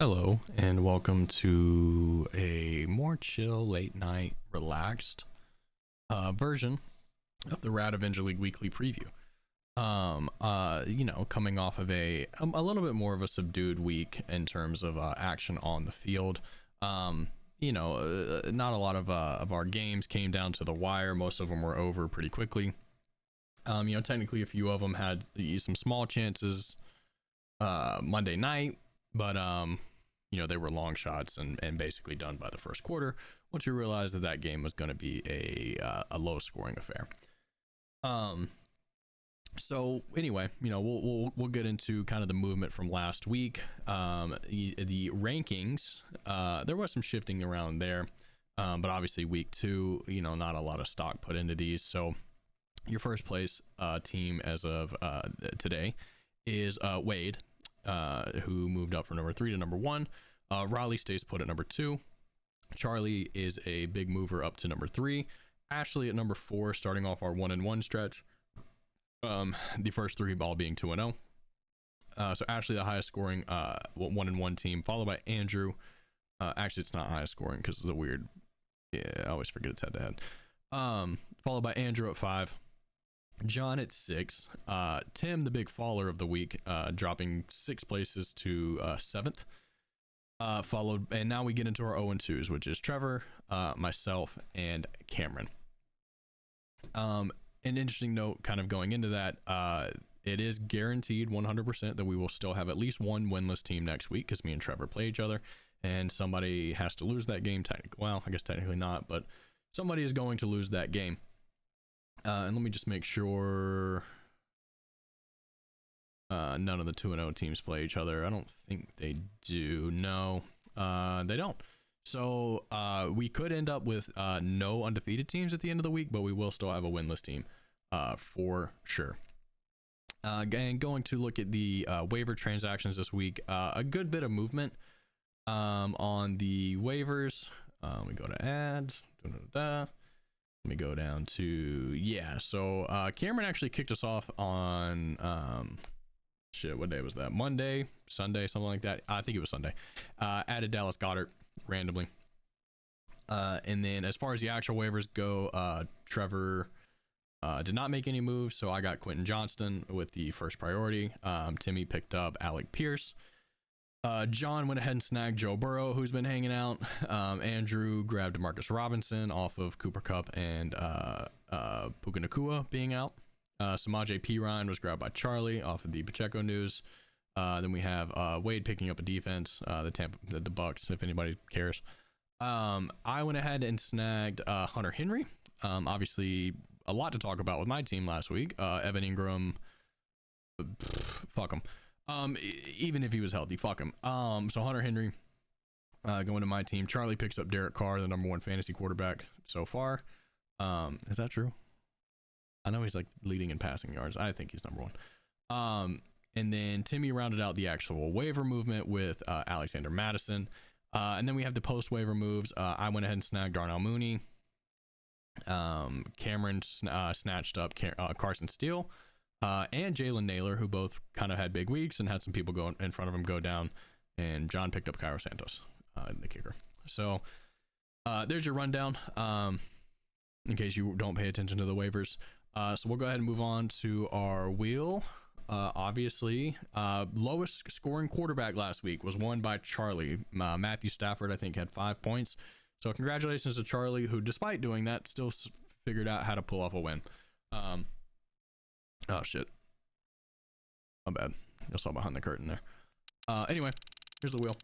Hello, and welcome to a more chill, late night, relaxed version of the Avenger League weekly preview. Coming off of a little bit more of a subdued week in terms of action on the field. Not a lot of our games came down to the wire. Most of them were over pretty quickly. Technically a few of them had some small chances Monday night, but they were long shots and basically done by the first quarter once we realized that game was going to be a low scoring affair. So anyway, we'll get into kind of the movement from last week. The rankings, there was some shifting around there, but obviously week 2, not a lot of stock put into these. So your first place team as of today is Wade, who moved up from number 3 to number 1. Raleigh stays put at number 2. Charlie is a big mover up to number 3. Ashley at number 4, starting off our 1-1 stretch. The first 3 ball being 2-0. So Ashley, the highest scoring 1-1 team, followed by Andrew. Actually, it's not highest scoring because it's a weird. Yeah, I always forget it's head to head. Followed by Andrew at 5. John at 6. Tim, the big faller of the week, dropping 6 places to 7th. Followed, and now we get into our 0-2s, which is Trevor, myself, and Cameron. An interesting note kind of going into that, it is guaranteed 100% that we will still have at least one winless team next week because me and Trevor play each other, and somebody has to lose that game. Well, I guess technically not, but somebody is going to lose that game. And let me just make sure none of the 2-0 teams play each other. I don't think they do. No, they don't. So we could end up with no undefeated teams at the end of the week, but we will still have a winless team for sure. And going to look at the waiver transactions this week, a good bit of movement on the waivers. We go to ads. Let me go down to, so Cameron actually kicked us off on, what day was that? Monday, Sunday, something like that. I think it was Sunday. Added Dallas Goedert randomly. And then as far as the actual waivers go, Trevor did not make any moves, so I got Quentin Johnston with the first priority. Timmy picked up Alec Pierce. John went ahead and snagged Joe Burrow, who's been hanging out. Andrew grabbed Demarcus Robinson off of Cooper Kupp and Puka Nacua being out. Samaje Perine was grabbed by Charlie off of the Pacheco news. Then we have Wade picking up a defense, the Bucks, if anybody cares. I went ahead and snagged Hunter Henry. Obviously, a lot to talk about with my team last week. Evan Ingram, fuck him. Even if he was healthy, fuck him. So Hunter Henry going to my team. Charlie picks up Derek Carr, the number 1 fantasy quarterback so far. Is that true? I know he's like leading in passing yards. I think he's number 1. And then Timmy rounded out the actual waiver movement with Alexander Madison. And then we have the post waiver moves. I went ahead and snagged Darnell Mooney. Cameron snatched up Carson Steele. And Jalen Naylor, who both kind of had big weeks and had some people go in front of him go down. And John picked up Cairo Santos, the kicker. So there's your rundown, in case you don't pay attention to the waivers. So we'll go ahead and move on to our wheel. Obviously, lowest scoring quarterback last week was won by Charlie. Matthew Stafford, I think, had 5 points. So congratulations to Charlie, who, despite doing that, still figured out how to pull off a win. Oh shit, my bad. I saw behind the curtain there. Anyway, here's the wheel.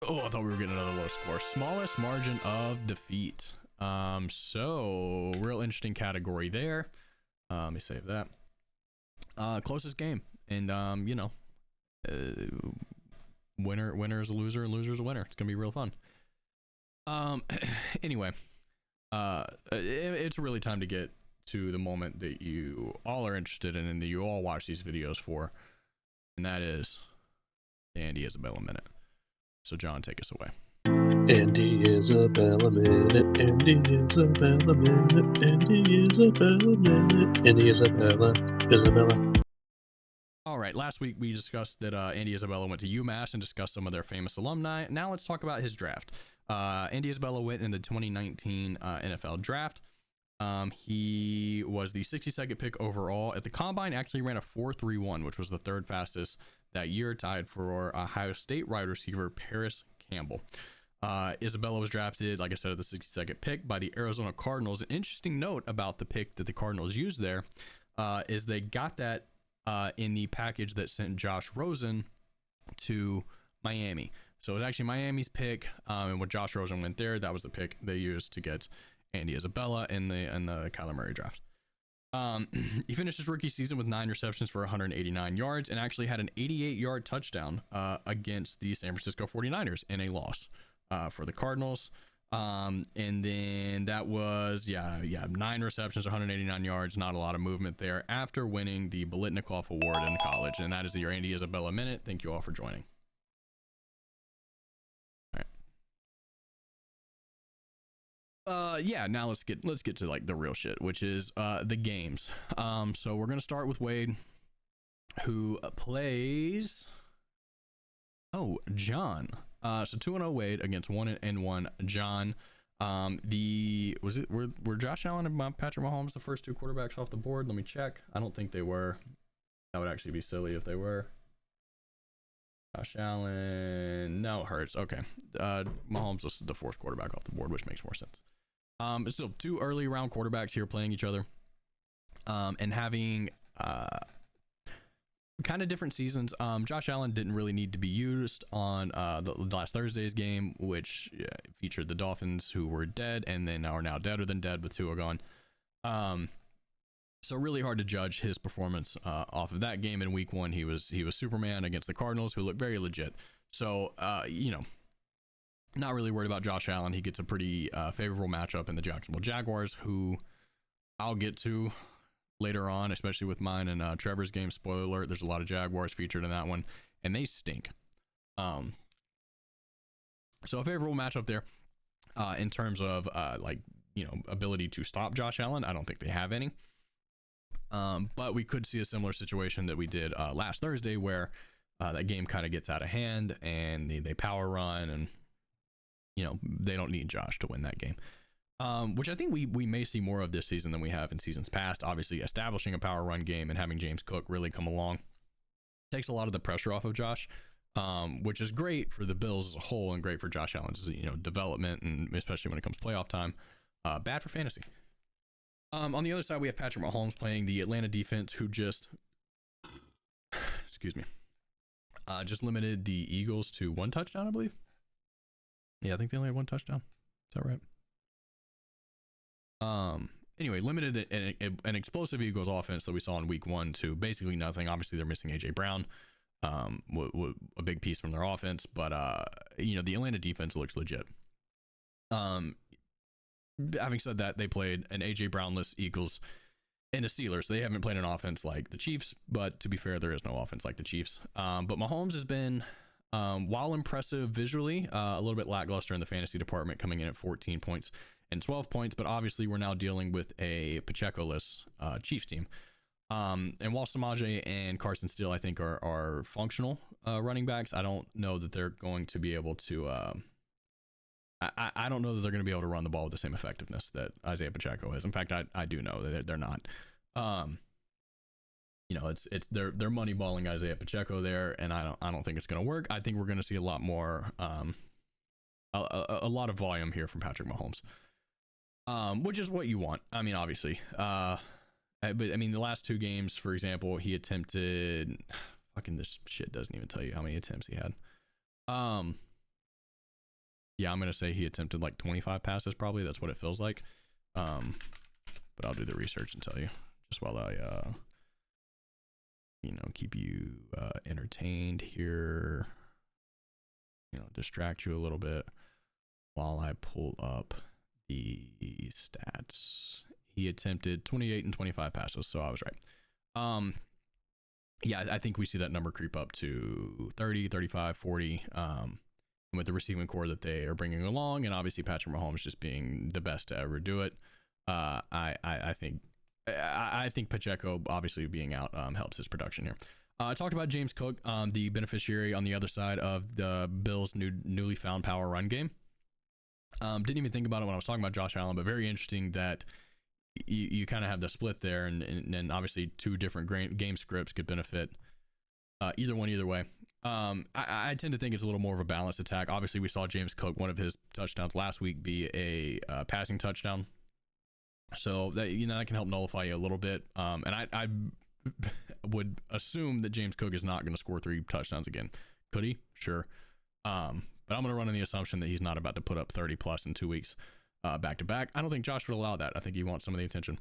Oh, I thought we were getting another low score. Smallest margin of defeat. So real interesting category there. Let me save that. Closest game, and winner is a loser and loser is a winner. It's gonna be real fun. Anyway, it's really time to get to the moment that you all are interested in and that you all watch these videos for, and that is Andy Isabella Minute. So John, take us away. Andy Isabella Minute, Andy Isabella Minute, Andy Isabella Minute, Andy Isabella, Isabella. All right, last week we discussed that Andy Isabella went to UMass and discussed some of their famous alumni. Now let's talk about his draft. Andy Isabella went in the 2019 NFL draft. He was the 62nd pick overall at the combine. Actually ran a 4.31, which was the third fastest that year, tied for Ohio State wide receiver Paris Campbell. Isabella was drafted, like I said, at the 62nd pick by the Arizona Cardinals. An interesting note about the pick that the Cardinals used there is they got that in the package that sent Josh Rosen to Miami. So it was actually Miami's pick, and when Josh Rosen went there, that was the pick they used to get Andy Isabella in the Kyler Murray draft. He finished his rookie season with 9 receptions for 189 yards and actually had an 88-yard touchdown against the San Francisco 49ers in a loss for the Cardinals. And then that was 9 receptions, 189 yards, not a lot of movement there after winning the Biletnikoff Award in college. And that is your Andy Isabella Minute. Thank you all for joining. Now let's get to like the real shit, which is the games. So we're gonna start with Wade, who plays John. So 2-0 Wade against 1-1 John. Were Josh Allen and Patrick Mahomes the first 2 quarterbacks off the board? Let me check. I don't think they were. That would actually be silly if they were. Josh Allen, no, Hurts. Okay, Mahomes was the 4th quarterback off the board, which makes more sense. But still, 2 early round quarterbacks here playing each other, and having kind of different seasons. Josh Allen didn't really need to be used on the last Thursday's game, which featured the Dolphins, who were dead and then are now deader than dead with Tua gone. So really hard to judge his performance off of that game. In week 1, he was Superman against the Cardinals, who looked very legit. So not really worried about Josh Allen. He gets a pretty favorable matchup in the Jacksonville Jaguars, who I'll get to later on, especially with mine and Trevor's game. Spoiler alert, there's a lot of Jaguars featured in that one, and they stink. So a favorable matchup there in terms of ability to stop Josh Allen. I don't think they have any. But we could see a similar situation that we did last Thursday, where that game kind of gets out of hand and they power run, and they don't need Josh to win that game. Which I think we may see more of this season than we have in seasons past. Obviously, establishing a power run game and having James Cook really come along takes a lot of the pressure off of Josh, which is great for the Bills as a whole and great for Josh Allen's development, and especially when it comes to playoff time. Bad for fantasy. On the other side, we have Patrick Mahomes playing the Atlanta defense, who just limited the Eagles to 1 touchdown, I believe. Yeah, I think they only had 1 touchdown. Is that right? Anyway, limited an explosive Eagles offense that we saw in week 1 to basically nothing. Obviously, they're missing AJ Brown, a big piece from their offense, but the Atlanta defense looks legit. Having said that, they played an AJ Brownless Eagles and the Steelers. They haven't played an offense like the Chiefs, but to be fair, there is no offense like the Chiefs. But Mahomes has been, while impressive visually, a little bit lackluster in the fantasy department, coming in at 14 points and 12 points. But obviously, we're now dealing with a Pacheco-less Chiefs team. And while Samaje and Carson Steele, I think, are functional running backs, I don't know that they're going to be able to. I don't know that they're going to be able to run the ball with the same effectiveness that Isaiah Pacheco is. In fact, I do know that they're not. It's they're money balling Isaiah Pacheco there, and I don't think it's going to work. I think we're going to see a lot more, a lot of volume here from Patrick Mahomes, which is what you want. I mean, obviously, but I mean, the last 2 games, for example, he attempted. Fucking this shit doesn't even tell you how many attempts he had. Yeah, I'm going to say he attempted like 25 passes, probably. That's what it feels like. But I'll do the research and tell you, just while I, keep you entertained here, distract you a little bit while I pull up the stats. He attempted 28 and 25 passes, so I was right. Yeah, I think we see that number creep up to 30, 35, 40. With the receiving core that they are bringing along, and obviously Patrick Mahomes just being the best to ever do it, I think Pacheco obviously being out helps his production here. I talked about James Cook, the beneficiary on the other side of the Bills' newly found power run game. Didn't even think about it when I was talking about Josh Allen, but very interesting that you kind of have the split there, and obviously two different game scripts could benefit either way. I tend to think it's a little more of a balanced attack. Obviously, we saw James Cook, one of his touchdowns last week, be a passing touchdown, so that that can help nullify you a little bit. And I would assume that James Cook is not going to score 3 touchdowns again. Could he? Sure. But I'm going to run on the assumption that he's not about to put up 30 plus in 2 weeks back to back. I don't think Josh would allow that. I think he wants some of the attention.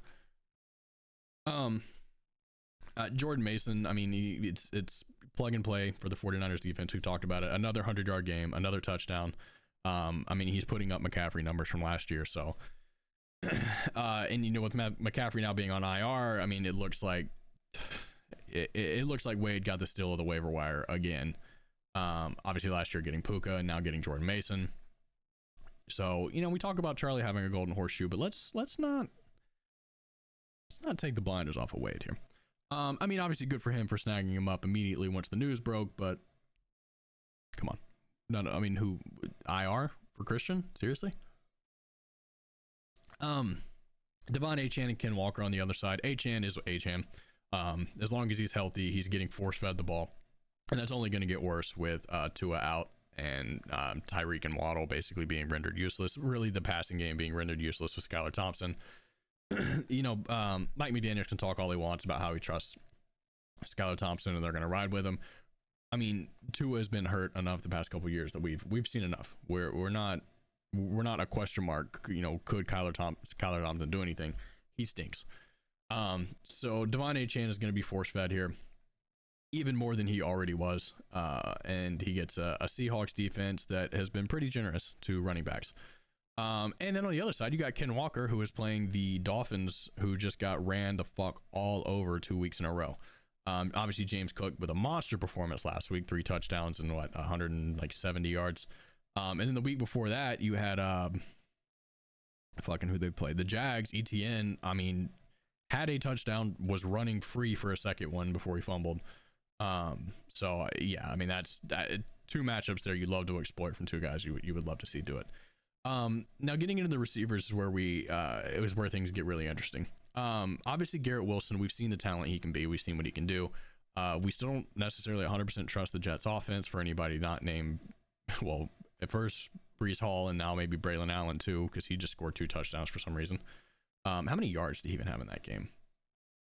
Jordan Mason, I mean, it's plug and play for the 49ers defense. We've talked about it. Another 100-yard game, another touchdown. I mean, he's putting up McCaffrey numbers from last year. So, and with McCaffrey now being on IR, I mean, it looks like Wade got the steal of the waiver wire again. Obviously last year getting Puka and now getting Jordan Mason. So, we talk about Charlie having a golden horseshoe, but let's not take the blinders off of Wade here. I mean, obviously good for him for snagging him up immediately once the news broke, but come on. No, I mean, who IR for Christian? Seriously? Devon Achane and Ken Walker on the other side. Achane is Achane. As long as he's healthy, he's getting force-fed the ball. And that's only going to get worse with Tua out and Tyreek and Waddle basically being rendered useless. Really, the passing game being rendered useless with Skylar Thompson. Mike McDaniel can talk all he wants about how he trusts Skylar Thompson and they're going to ride with him. I mean, Tua has been hurt enough the past couple of years that we've seen enough. We're not a question mark. Could Skylar Thompson do anything? He stinks. So Devon Achane is going to be force fed here, even more than he already was. And he gets a Seahawks defense that has been pretty generous to running backs. And then on the other side, you got Ken Walker, who is playing the Dolphins, who just got ran the fuck all over 2 weeks in a row. Obviously James Cook with a monster performance last week, 3 touchdowns and 170 yards. And then the week before that, you had who they played, the Jags. ETN, I mean, had a touchdown, was running free for a second one before he fumbled. So yeah, I mean, that's 2 matchups there you'd love to exploit from 2 guys you would love to see do it. Now getting into the receivers is where it was where things get really interesting. Obviously Garrett Wilson, we've seen the talent he can be. We've seen what he can do. We still don't necessarily 100% trust the Jets offense for anybody not named, well, at first Breece Hall and now maybe Braylon Allen too, because he just scored 2 touchdowns for some reason. How many yards did he even have in that game?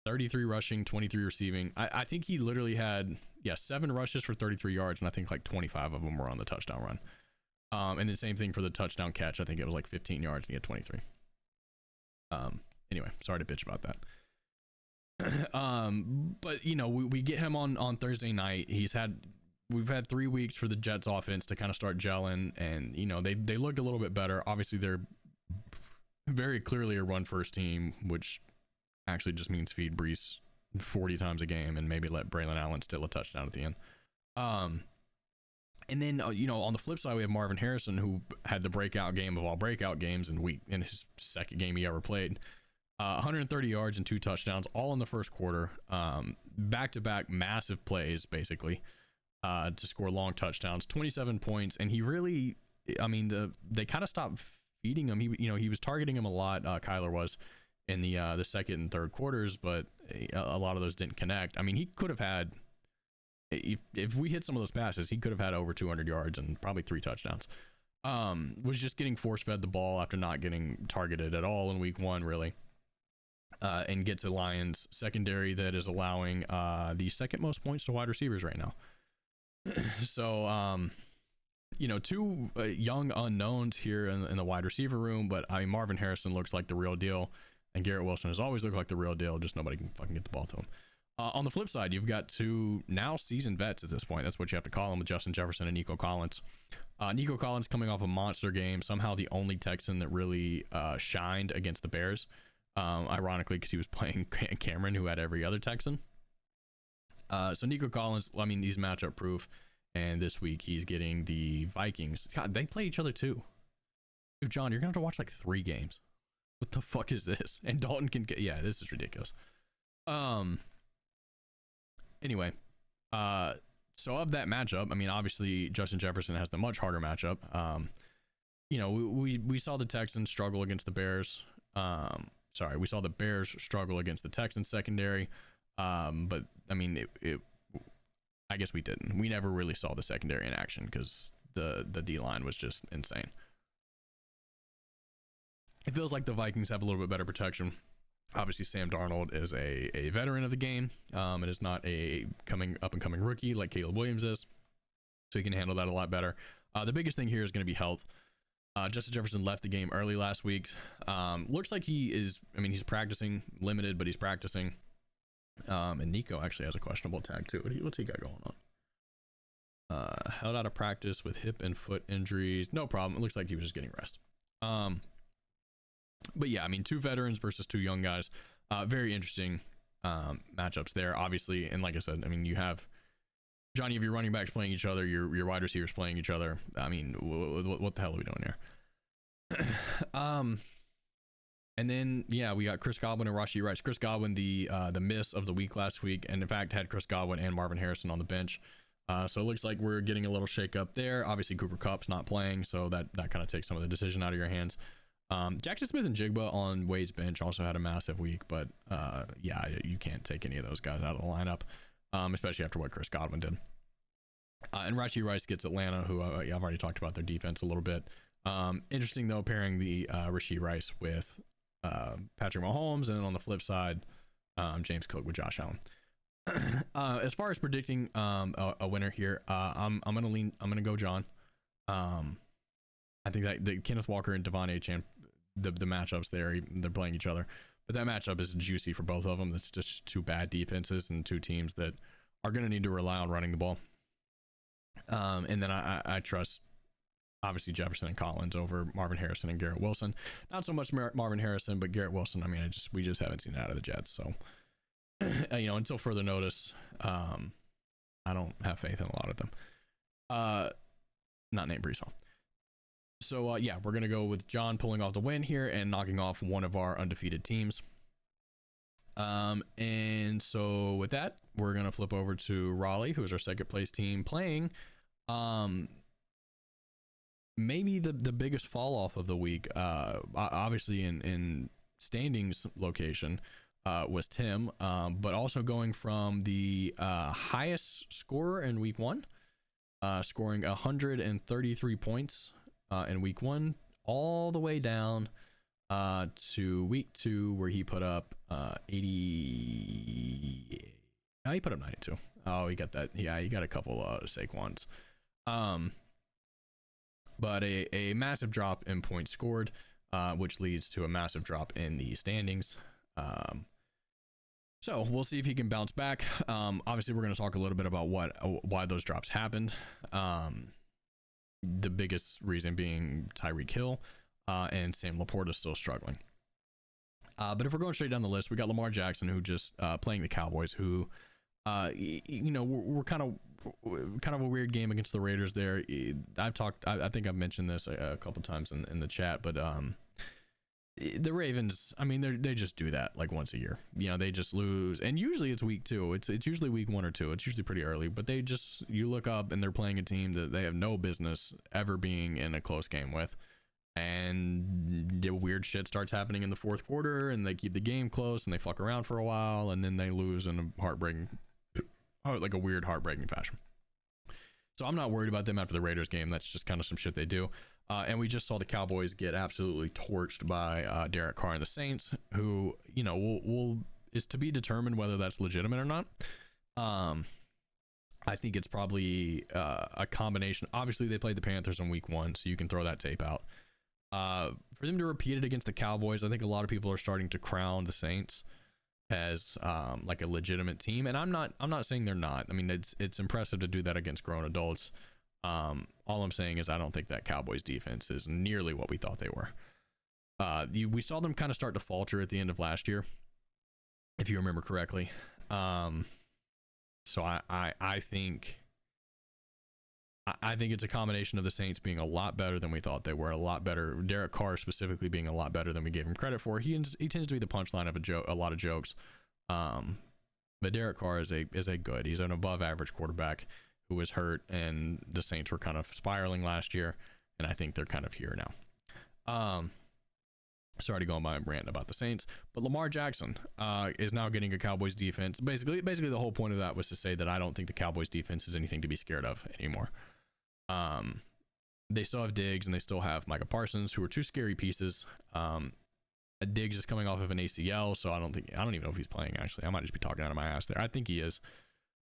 33 rushing, 23 receiving. I think he literally had 7 rushes for 33 yards, and I think like 25 of them were on the touchdown run. And the same thing for the touchdown catch. I think it was like 15 yards and he had 23. Anyway, sorry to bitch about that. But we get him on Thursday night. We've had 3 weeks for the Jets offense to kind of start gelling, and they look a little bit better. Obviously they're very clearly a run first team, which actually just means feed Breece 40 times a game and maybe let Braylon Allen steal a touchdown at the end. And then on the flip side, we have Marvin Harrison, who had the breakout game of all breakout games in his second game he ever played. 130 yards and 2 touchdowns, all in the first quarter. Back-to-back massive plays, basically, to score long touchdowns. 27 points, and he really, I mean, they kind of stopped feeding him. He was targeting him a lot. Kyler was in the second and third quarters, but a lot of those didn't connect. I mean, he could have had. If we hit some of those passes, he could have had over 200 yards and probably 3 touchdowns. Was just getting force-fed the ball after not getting targeted at all in week 1, really. And gets a Lions secondary that is allowing the second most points to wide receivers right now. So, 2 young unknowns here in the wide receiver room, but I mean, Marvin Harrison looks like the real deal, and Garrett Wilson has always looked like the real deal, just nobody can fucking get the ball to him. On the flip side, you've got 2 now seasoned vets at this point. That's what you have to call them, with Justin Jefferson and Nico Collins. Nico Collins coming off a monster game, somehow the only Texan that really shined against the Bears. Ironically, because he was playing Cameron, who had every other Texan. So Nico Collins, I mean, he's matchup proof. And this week he's getting the Vikings. God, they play each other too. Dude, John, you're gonna have to watch like 3 games. What the fuck is this? And Dalton can get, this is ridiculous. Anyway, So of that matchup, I mean, obviously Justin Jefferson has the much harder matchup. You know, we saw the Texans struggle against the Bears. Sorry, we saw the Bears struggle against the Texans secondary. But I mean, I guess we didn't. We never really saw the secondary in action because the D line was just insane. It feels like the Vikings have a little bit better protection. Obviously, Sam Darnold is a veteran of the game. It is not a up and coming rookie like Caleb Williams is, so he can handle that a lot better. The biggest thing here is going to be health. Justin Jefferson left the game early last week. Looks like he is. I mean, he's practicing, limited, but he's practicing. And Nico actually has a questionable tag too. What's he got going on? Held out of practice with hip and foot injuries. No problem. It looks like he was just getting rest. But yeah, I mean, 2 veterans versus 2 young guys. Very interesting matchups there, obviously. And like I said, I mean, you have Johnny, if your running backs playing each other, your wide receivers playing each other. I mean, what the hell are we doing here? And then yeah, we got Chris Godwin and Rashee Rice. Chris Godwin, the miss of the week last week, and in fact had Chris Godwin and Marvin Harrison on the bench. So it looks like we're getting a little shake up there. Obviously Cooper Kupp's not playing, so that kind of takes some of the decision out of your hands. Jackson Smith and Jigba on Wade's bench also had a massive week, but yeah, you can't take any of those guys out of the lineup, especially after what Chris Godwin did. And Rashee Rice gets Atlanta, who I've already talked about their defense a little bit. Interesting though, pairing the Rashee Rice with Patrick Mahomes, and then on the flip side, James Cook with Josh Allen. As far as predicting a winner here, I'm gonna go John. I think that the Kenneth Walker and Devon Achane, the matchups there, they're playing each other, but that matchup is juicy for both of them. That's just 2 bad defenses and 2 teams that are going to need to rely on running the ball. And then I trust obviously Jefferson and Collins over Marvin Harrison and Garrett Wilson. Not so much Marvin Harrison, but Garrett Wilson, I mean, we just haven't seen it out of the Jets. So you know, until further notice, I don't have faith in a lot of them. Not named Brees Hall. So yeah, we're gonna go with John pulling off the win here and knocking off one of our undefeated teams. And so with that, we're gonna flip over to Raleigh, who is our second place team, playing maybe the biggest fall off of the week. Obviously in standings location was Tim, but also going from the highest scorer in week 1, scoring 133 points in week 1, all the way down to week 2, where he put up 80. He put up 92. Oh, he got that. Yeah, he got a couple Saquons. But a massive drop in points scored, which leads to a massive drop in the standings. So we'll see if he can bounce back. Obviously, we're going to talk a little bit about why those drops happened. The biggest reason being Tyreek Hill, and Sam Laporta is still struggling. But if we're going straight down the list, we got Lamar Jackson, who just playing the Cowboys, who you know, we're kind of a weird game against the Raiders there. I think I've mentioned this a couple times in the chat, but the Ravens, I mean, they just do that like once a year. You know, they just lose, and usually it's week 2. It's usually week 1 or 2. It's usually pretty early, but you look up and they're playing a team that they have no business ever being in a close game with, and the weird shit starts happening in the 4th quarter, and they keep the game close and they fuck around for a while, and then they lose in a heartbreaking fashion. So I'm not worried about them after the Raiders game. That's just kind of some shit they do. And we just saw the Cowboys get absolutely torched by Derek Carr and the Saints, who, you know, is to be determined whether that's legitimate or not. I think it's probably a combination. Obviously, they played the Panthers in week 1, so you can throw that tape out. For them to repeat it against the Cowboys, I think a lot of people are starting to crown the Saints as like a legitimate team, and I'm not saying they're not. I mean, it's impressive to do that against grown adults. All I'm saying is I don't think that Cowboys defense is nearly what we thought they were. We saw them kind of start to falter at the end of last year, if you remember correctly. So I think it's a combination of the Saints being a lot better than we thought they were, a lot better. Derek Carr specifically being a lot better than we gave him credit for. He tends to be the punchline of a lot of jokes. But Derek Carr is a good. He's an above average quarterback who was hurt, and the Saints were kind of spiraling last year, and I think they're kind of here now. Sorry to go on my rant about the Saints, but Lamar Jackson is now getting a Cowboys defense. Basically, the whole point of that was to say that I don't think the Cowboys defense is anything to be scared of anymore. They still have Diggs and they still have Micah Parsons, who are two scary pieces. Diggs is coming off of an ACL, so I don't even know if he's playing. Actually, I might just be talking out of my ass there. I think he is,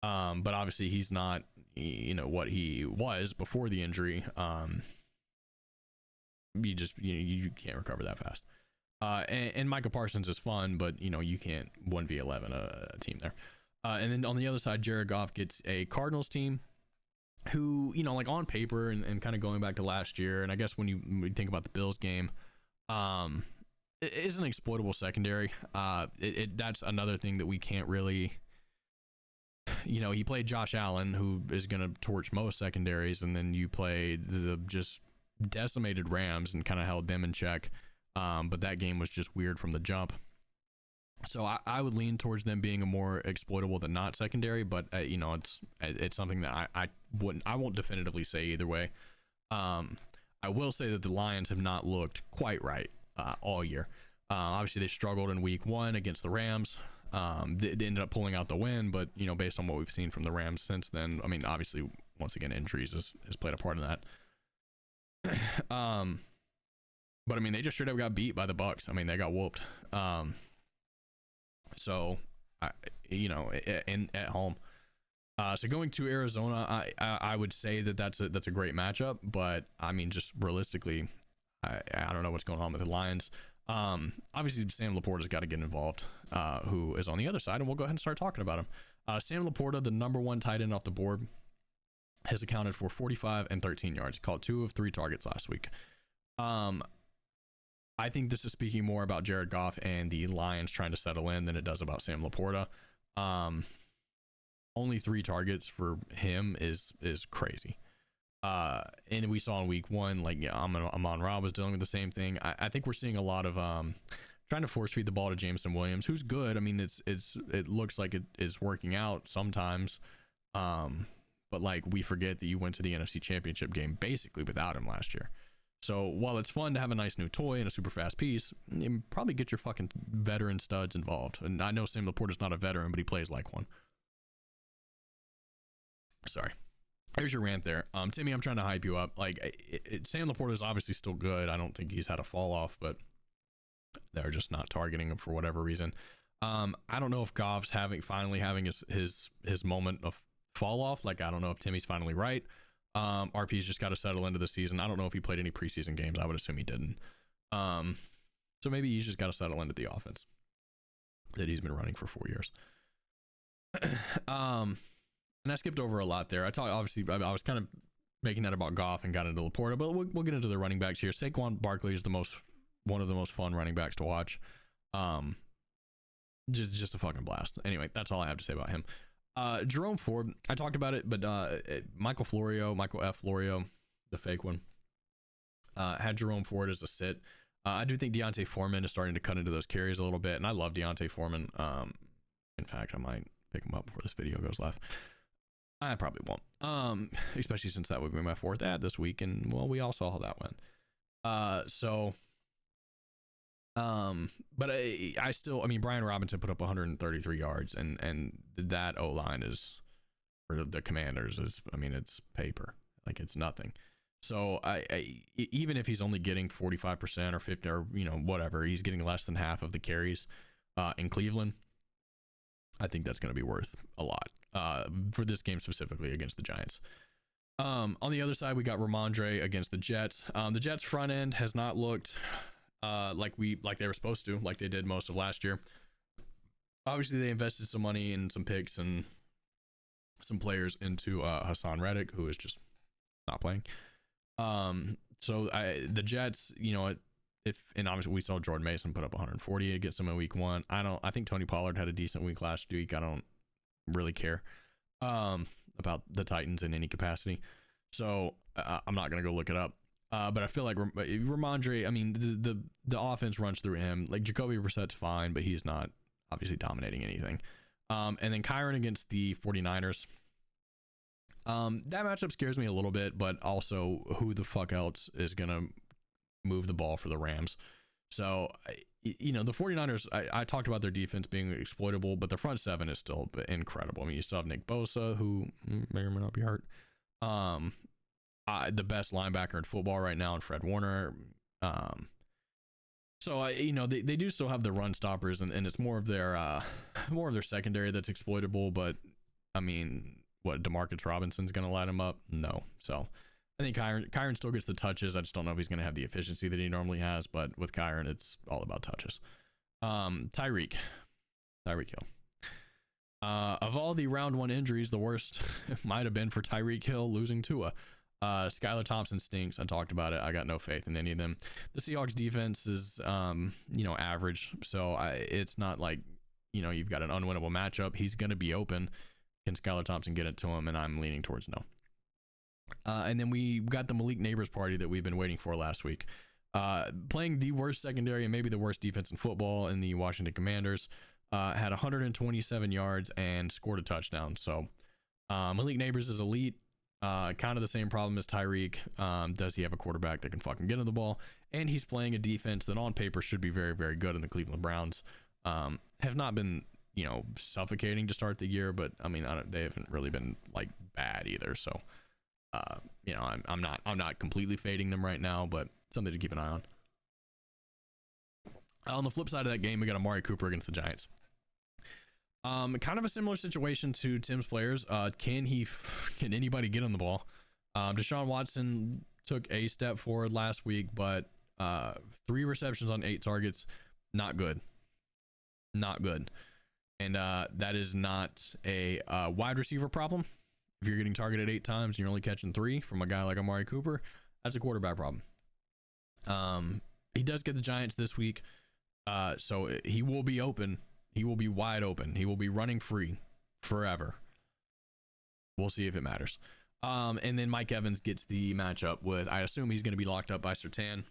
but obviously he's not, what he was before the injury. You can't recover that fast. And Micah Parsons is fun, but you can't 1v11 a team there. And then on the other side, Jared Goff gets a Cardinals team who, like on paper and kind of going back to last year, and I guess when we think about the Bills game, it is an exploitable secondary. That's another thing that we can't really, he played Josh Allen, who is going to torch most secondaries, and then you played the just decimated Rams and kind of held them in check. But that game was just weird from the jump. So I would lean towards them being a more exploitable than not secondary, but it's something that I won't definitively say either way. I will say that the Lions have not looked quite right all year. Obviously they struggled in week 1 against the Rams. They ended up pulling out the win, but based on what we've seen from the Rams since then, I mean, obviously once again injuries has played a part in that. But I mean, they just straight up got beat by the Bucks. I mean, they got whooped. So at home. So going to Arizona, I would say that's a great matchup, but I mean, just realistically, I don't know what's going on with the Lions. Obviously Sam Laporta's got to get involved, who is on the other side, and we'll go ahead and start talking about him. Sam Laporta, the number 1 tight end off the board, has accounted for 45 and 13 yards. He caught 2 of 3 targets last week. I think this is speaking more about Jared Goff and the Lions trying to settle in than it does about Sam Laporta. Only 3 targets for him is crazy. And we saw in week 1, like Amon-Ra was dealing with the same thing. I think we're seeing a lot of trying to force feed the ball to Jameson Williams, who's good. I mean, it looks like it is working out sometimes. But like, we forget that you went to the NFC Championship game basically without him last year. So while it's fun to have a nice new toy and a super fast piece, you probably get your fucking veteran studs involved. And I know Sam Laporta's not a veteran, but he plays like one. Sorry. Here's your rant there. Timmy, I'm trying to hype you up. Like, Sam Laporta is obviously still good. I don't think he's had a fall off, but they're just not targeting him for whatever reason. I don't know if Goff's finally having his moment of fall off. Like, I don't know if Timmy's finally right. RP's just got to settle into the season. I don't know if he played any preseason games. I would assume he didn't. So maybe he's just got to settle into the offense that he's been running for 4 years. And I skipped over a lot there. Obviously, I was kind of making that about Goff and got into Laporta, but we'll get into the running backs here. Saquon Barkley is one of the most fun running backs to watch. Just a fucking blast. Anyway, that's all I have to say about him. Jerome Ford, I talked about it, but Michael F. Florio, the fake one, had Jerome Ford as a sit. I do think Deontay Foreman is starting to cut into those carries a little bit, and I love Deontay Foreman. In fact, I might pick him up before this video goes live. I probably won't, especially since that would be my 4th ad this week, and well, we all saw how that went. But I mean, Brian Robinson put up 133 yards, and that O-line is, for the Commanders, it's paper. Like, it's nothing. So even if he's only getting 45% or 50 or whatever, he's getting less than half of the carries in Cleveland. I think that's going to be worth a lot for this game specifically against the Giants. On the other side, we got Ramondre against the Jets. The Jets front end has not looked like they were supposed to, like they did most of last year. Obviously, they invested some money and some picks and some players into Hassan Reddick, who is just not playing. So the Jets, and obviously we saw Jordan Mason put up 140 against them in week 1. I think Tony Pollard had a decent week last week. I don't really care about the Titans in any capacity, so I'm not gonna go look it up. But I feel like Ramondre, I mean, the offense runs through him. Like, Jacoby Brissett's fine, but he's not obviously dominating anything. And then Kyron against the 49ers. That matchup scares me a little bit, but also who the fuck else is going to move the ball for the Rams? So, you know, the 49ers, I talked about their defense being exploitable, but the front seven is still incredible. I mean, you still have Nick Bosa, who may or may not be hurt. The best linebacker in football right now, and Fred Warner. So you know, they do still have the run stoppers, and it's more of their secondary that's exploitable. But I mean, what, Demarcus Robinson's gonna light him up? No. So I think Kyron still gets the touches. I just don't know if he's gonna have the efficiency that he normally has. But with Kyron, it's all about touches. Tyreek Hill. Of all the round one injuries, the worst might have been for Tyreek Hill losing Tua. Skylar Thompson stinks. I talked about it. I got no faith in any of them. The Seahawks defense is, you know, average. So it's not like, you know, you've got an unwinnable matchup. He's going to be open. Can Skylar Thompson get it to him? And I'm leaning towards no. And then we got the Malik Neighbors party that we've been waiting for last week. Playing the worst secondary and maybe the worst defense in football in the Washington Commanders. Had 127 yards and scored a touchdown. So Malik Neighbors is elite. Kind of the same problem as Tyreek. Does he have a quarterback that can fucking get him the ball? And he's playing a defense that on paper should be very, very good. And the Cleveland Browns have not been, you know, suffocating to start the year, but I mean, they haven't really been like bad either. So, you know, I'm not completely fading them right now, but something to keep an eye on. On the flip side of that game, we got Amari Cooper against the Giants. Kind of a similar situation to Tim's players. Can anybody get on the ball? Deshaun Watson took a step forward last week, but 3 receptions on 8 targets, not good. And that is not a wide receiver problem. If you're getting targeted 8 times and you're only catching 3 from a guy like Amari Cooper, that's a quarterback problem. He does get the Giants this week, so he will be open. He will be wide open. He will be running free forever. We'll see if it matters. And then Mike Evans gets the matchup with, I assume he's going to be locked up by Surtain.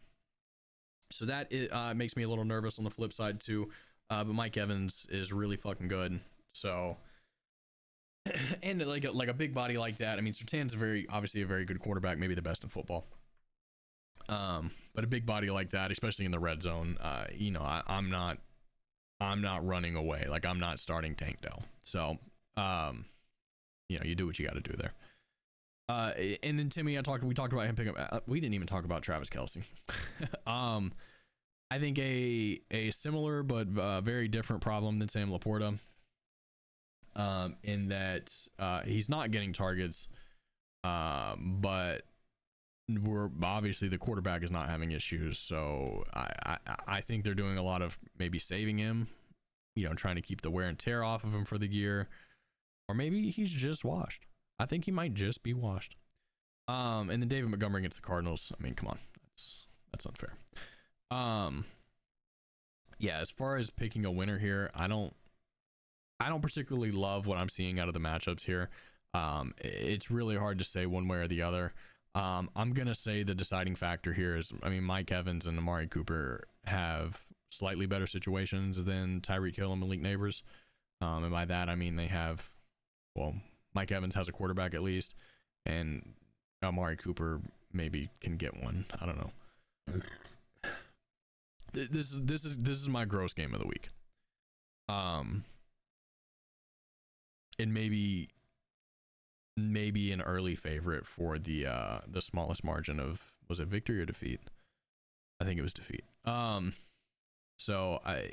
So that makes me a little nervous on the flip side too. But Mike Evans is really fucking good. So, and like a big body like that. I mean, Surtain's obviously a very good quarterback, maybe the best in football. But a big body like that, especially in the red zone, you know, I'm not running away. Like, I'm not starting Tank Dell. So, you know, you do what you got to do there. And then Timmy, we talked about him picking up. We didn't even talk about Travis Kelce. I think a similar but very different problem than Sam Laporta. In that he's not getting targets, but we're obviously the quarterback is not having issues. So I think they're doing a lot of maybe saving him, you know, trying to keep the wear and tear off of him for the year, or maybe he's just washed. I think he might just be washed. And then David Montgomery against the Cardinals. I mean, come on, that's unfair. Yeah, as far as picking a winner here, I don't particularly love what I'm seeing out of the matchups here. It's really hard to say one way or the other. I'm gonna say the deciding factor here is, I mean, Mike Evans and Amari Cooper have slightly better situations than Tyreek Hill and Malik Neighbors. And by that I mean they have, well, Mike Evans has a quarterback at least, and Amari Cooper maybe can get one. I don't know. This is my gross game of the week. And maybe an early favorite for the smallest margin of, was it victory or defeat? I think it was defeat. So I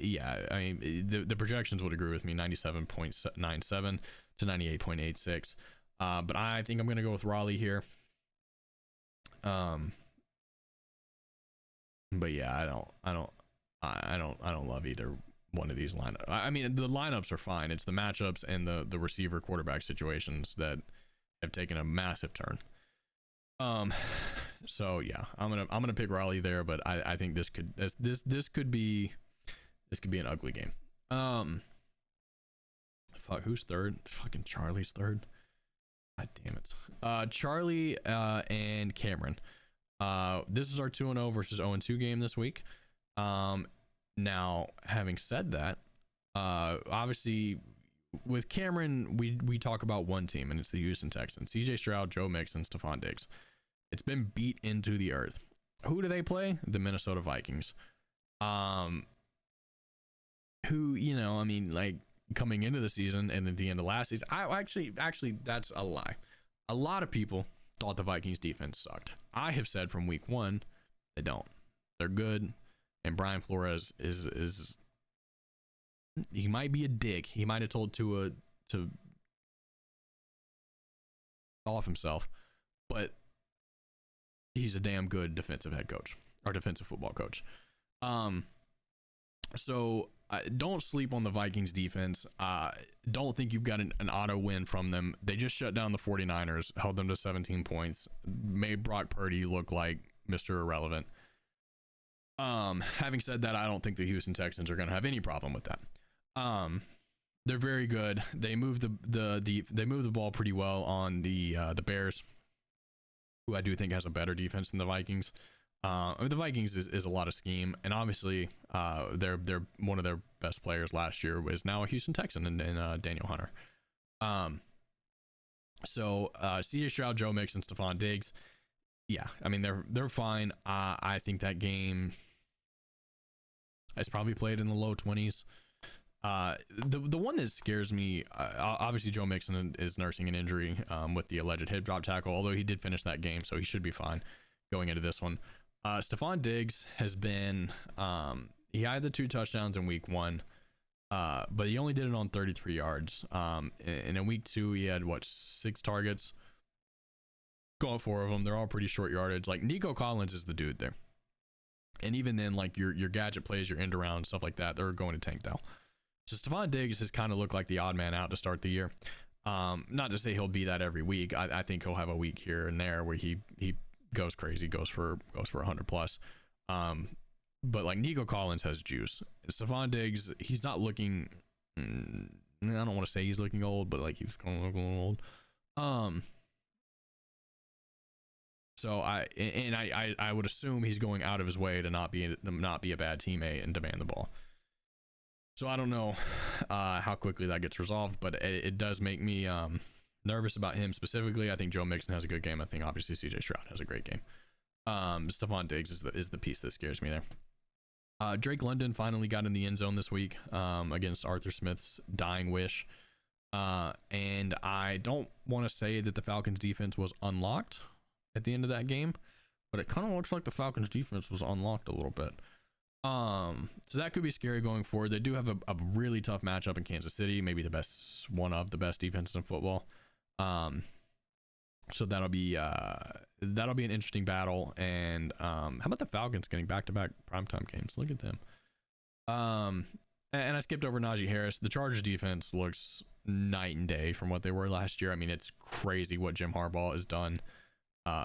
mean, the projections would agree with me, 97.97 to 98.86. But I think I'm gonna go with Raleigh here. But yeah, I don't love either one of these lineups. I mean, the lineups are fine. It's the matchups and the receiver quarterback situations that have taken a massive turn. So yeah, I'm gonna pick Raleigh there, but I think this could be an ugly game. Fuck, who's third? Fucking Charlie's third. God damn it. Charlie and Cameron. This is our 2-0 versus 0-2 game this week. Now, having said that, obviously with Cameron, we talk about one team, and it's the Houston Texans. CJ Stroud, Joe Mixon, Stephon Diggs. It's been beat into the earth. Who do they play? The Minnesota Vikings. Who, you know, I mean, like coming into the season and at the end of last season, I actually that's a lie. A lot of people thought the Vikings defense sucked. I have said from week one, they don't. They're good, and Brian Flores is he might be a dick. He might have told Tua to off himself, but he's a damn good defensive head coach or defensive football coach. So don't sleep on the Vikings defense. Don't think you've got an auto win from them. They just shut down the 49ers, held them to 17 points, made Brock Purdy look like Mr. Irrelevant. Having said that, I don't think the Houston Texans are going to have any problem with that. They're very good. They move they move the ball pretty well on the Bears, who I do think has a better defense than the Vikings. I mean, the Vikings is a lot of scheme, and obviously they're one of their best players last year was now a Houston Texan and Daniel Hunter. So CJ Stroud, Joe Mixon, Stephon Diggs, yeah, I mean they're fine. I think that game is probably played in the low 20s. The one that scares me, obviously Joe Mixon is nursing an injury with the alleged hip drop tackle, although he did finish that game, so he should be fine going into this one. Stephon Diggs has been he had the 2 touchdowns in week 1, but he only did it on 33 yards. And in week 2 he had 6 targets, got 4 of them. They're all pretty short yardage. Like Nico Collins is the dude there, and even then, like your gadget plays, your end around stuff like that, they're going to tank down. So Stephon Diggs has kind of looked like the odd man out to start the year. Not to say he'll be that every week. I think he'll have a week here and there where he goes crazy, goes for 100 plus. But like Nico Collins has juice. Stephon Diggs, he's not looking. I don't want to say he's looking old, but like he's kind of looking old. So I would assume he's going out of his way to not be a bad teammate and demand the ball. So I don't know how quickly that gets resolved, but it does make me nervous about him specifically. I think Joe Mixon has a good game. I think obviously CJ Stroud has a great game. Stephon Diggs is the piece that scares me there. Drake London finally got in the end zone this week against Arthur Smith's dying wish. And I don't want to say that the Falcons defense was unlocked at the end of that game, but it kind of looks like the Falcons defense was unlocked a little bit. So that could be scary going forward. They do have a really tough matchup in Kansas City, maybe one of the best defenses in football. So that'll be an interesting battle. And how about the Falcons getting back-to-back primetime games? Look at them. And I skipped over Najee Harris. The Chargers defense looks night and day from what they were last year. I mean, it's crazy what Jim Harbaugh has done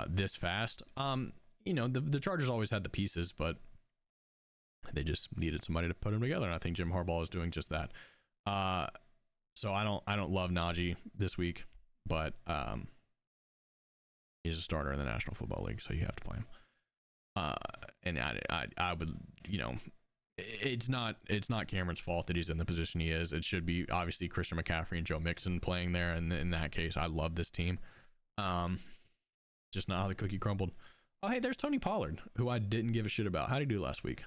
this fast. You know, the Chargers always had the pieces, but they just needed somebody to put them together, and I think Jim Harbaugh is doing just that. So I don't love Najee this week, but he's a starter in the National Football League, so you have to play him. And I would, you know, it's not Cameron's fault that he's in the position he is. It should be obviously Christian McCaffrey and Joe Mixon playing there, and in that case, I love this team. Just not how the cookie crumbled. Oh, hey, there's Tony Pollard, who I didn't give a shit about. How'd he do last week?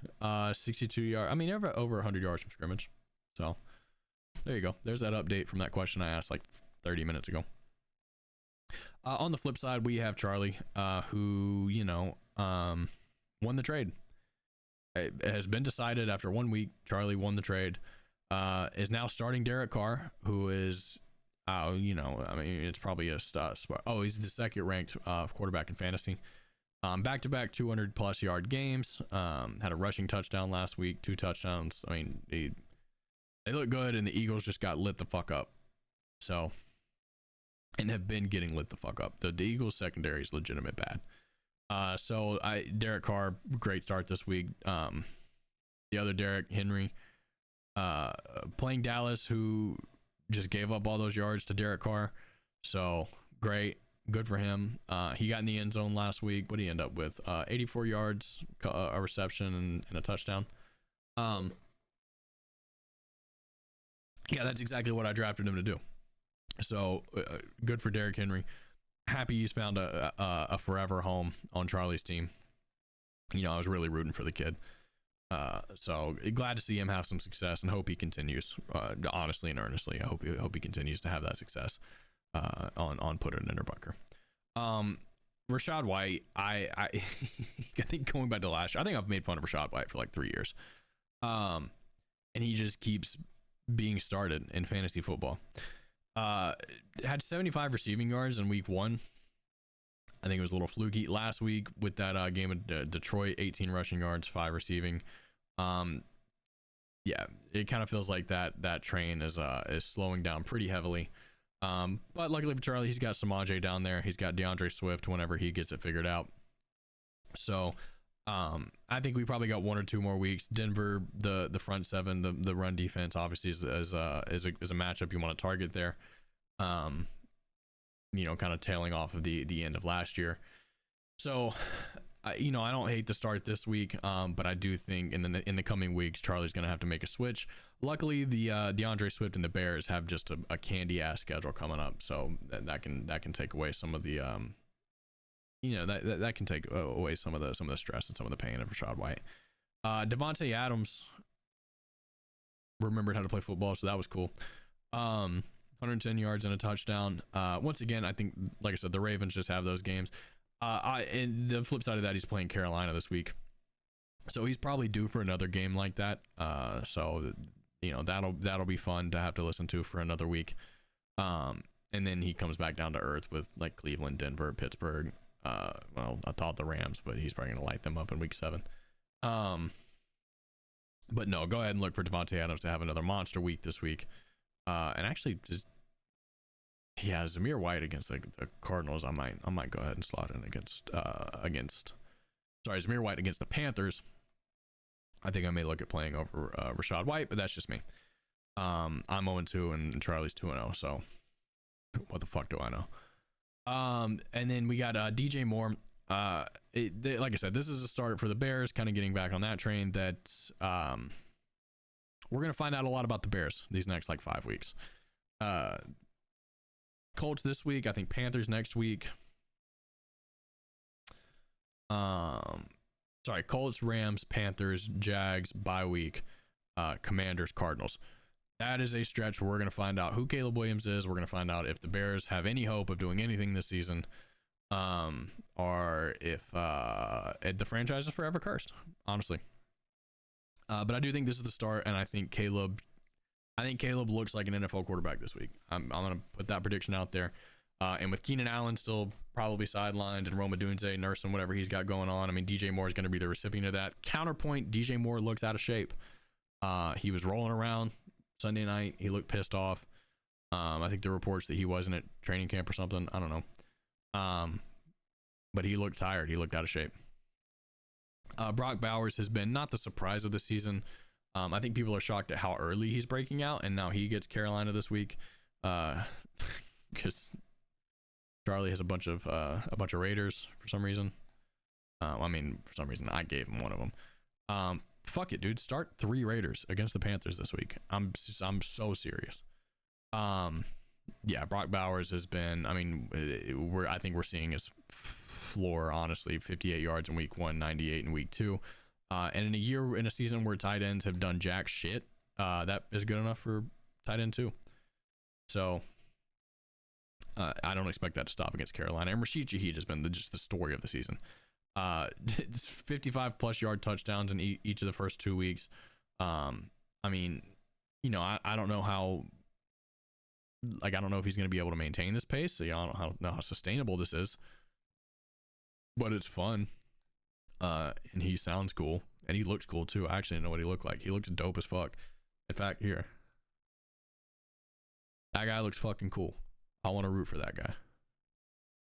62 yards. I mean, over 100 yards from scrimmage. So there you go. There's that update from that question I asked like 30 minutes ago. On the flip side, we have Charlie, who, you know, won the trade. It has been decided after 1 week. Charlie won the trade. Is now starting Derek Carr, who is, you know, I mean, it's probably a spot. Oh, he's the second ranked quarterback in fantasy. Back-to-back 200 plus yard games. Had a rushing touchdown last week, 2 touchdowns. I mean, they look good, and the Eagles just got lit the fuck up. So, and have been getting lit the fuck up. The Eagles secondary is legitimate bad. So Derek Carr, great start this week. The other Derek Henry, playing Dallas, who just gave up all those yards to Derek Carr. So great. Good for him. He got in the end zone last week. What did he end up with? 84 yards, a reception, and a touchdown. Yeah, that's exactly what I drafted him to do. So good for Derrick Henry. Happy he's found a forever home on Charlie's team. You know, I was really rooting for the kid. So glad to see him have some success and hope he continues. Honestly and earnestly, I hope he continues to have that success on Put It in a Bunker. Rachaad White, I I think going back to last year, I think I've made fun of Rachaad White for like 3 years. And he just keeps being started in fantasy football. Had 75 receiving yards in week 1. I think it was a little fluky. Last week with that game of Detroit, 18 rushing yards, 5 receiving. Yeah, it kind of feels like that train is slowing down pretty heavily. But luckily for Charlie, he's got Samaje down there. He's got DeAndre Swift whenever he gets it figured out. So I think we probably got 1 or 2 more weeks. Denver, the front seven, the run defense obviously is a matchup you want to target there. You know, kind of tailing off of the end of last year. So, I don't hate the start this week, but I do think in the coming weeks, Charlie's going to have to make a switch. Luckily, the DeAndre Swift and the Bears have just a candy ass schedule coming up, so that can take away some of the that can take away some of the stress and some of the pain of Rachaad White. Devontae Adams remembered how to play football, so that was cool. 110 yards and a touchdown. Once again, I think, like I said, the Ravens just have those games. And the flip side of that, he's playing Carolina this week, so he's probably due for another game like that. So that'll be fun to have to listen to for another week. And then he comes back down to earth with like Cleveland, Denver, Pittsburgh. Well, I thought the Rams, but he's probably gonna light them up in week 7. But no, go ahead and look for Devontae Adams to have another monster week this week. And actually, just Zamir White against the Cardinals. I might go ahead and slot in against Zamir White against the Panthers. I think I may look at playing over Rachaad White, but that's just me. I'm 0-2 and Charlie's 2-0. So what the fuck do I know? And then we got DJ Moore. Like I said, this is a start for the Bears, kind of getting back on that train. That we're gonna find out a lot about the Bears these next like 5 weeks. Colts this week, I think Panthers next week. Colts, Rams, Panthers, Jags, bye week, Commanders, Cardinals. That is a stretch where we're going to find out who Caleb Williams is. We're going to find out if the Bears have any hope of doing anything this season, or if the franchise is forever cursed, honestly. But I do think this is the start, and I think Caleb looks like an NFL quarterback this week. I'm going to put that prediction out there. And with Keenan Allen still probably sidelined and Rome Odunze nursing whatever he's got going on, I mean, DJ Moore is going to be the recipient of that. Counterpoint, DJ Moore looks out of shape. He was rolling around Sunday night. He looked pissed off. I think the reports that he wasn't at training camp or something. I don't know. But he looked tired. He looked out of shape. Brock Bowers has been not the surprise of the season. I think people are shocked at how early he's breaking out, and now he gets Carolina this week. Because Charlie has a bunch of Raiders for some reason. For some reason I gave him one of them. Fuck it, dude. Start 3 Raiders against the Panthers this week. I'm so serious. Brock Bowers has been. I think we're seeing his floor, honestly. 58 yards in week 1, 98 in week 2. And in a season where tight ends have done jack shit, that is good enough for tight end 2. So I don't expect that to stop against Carolina. And Rashid Shaheed has been just the story of the season. 55 plus yard touchdowns in each of the first 2 weeks. I don't know how. I don't know if he's going to be able to maintain this pace. So I don't know how sustainable this is. But it's fun. And he sounds cool. And he looks cool too. I actually know what he looked like. He looks dope as fuck. In fact, here. That guy looks fucking cool. I want to root for that guy.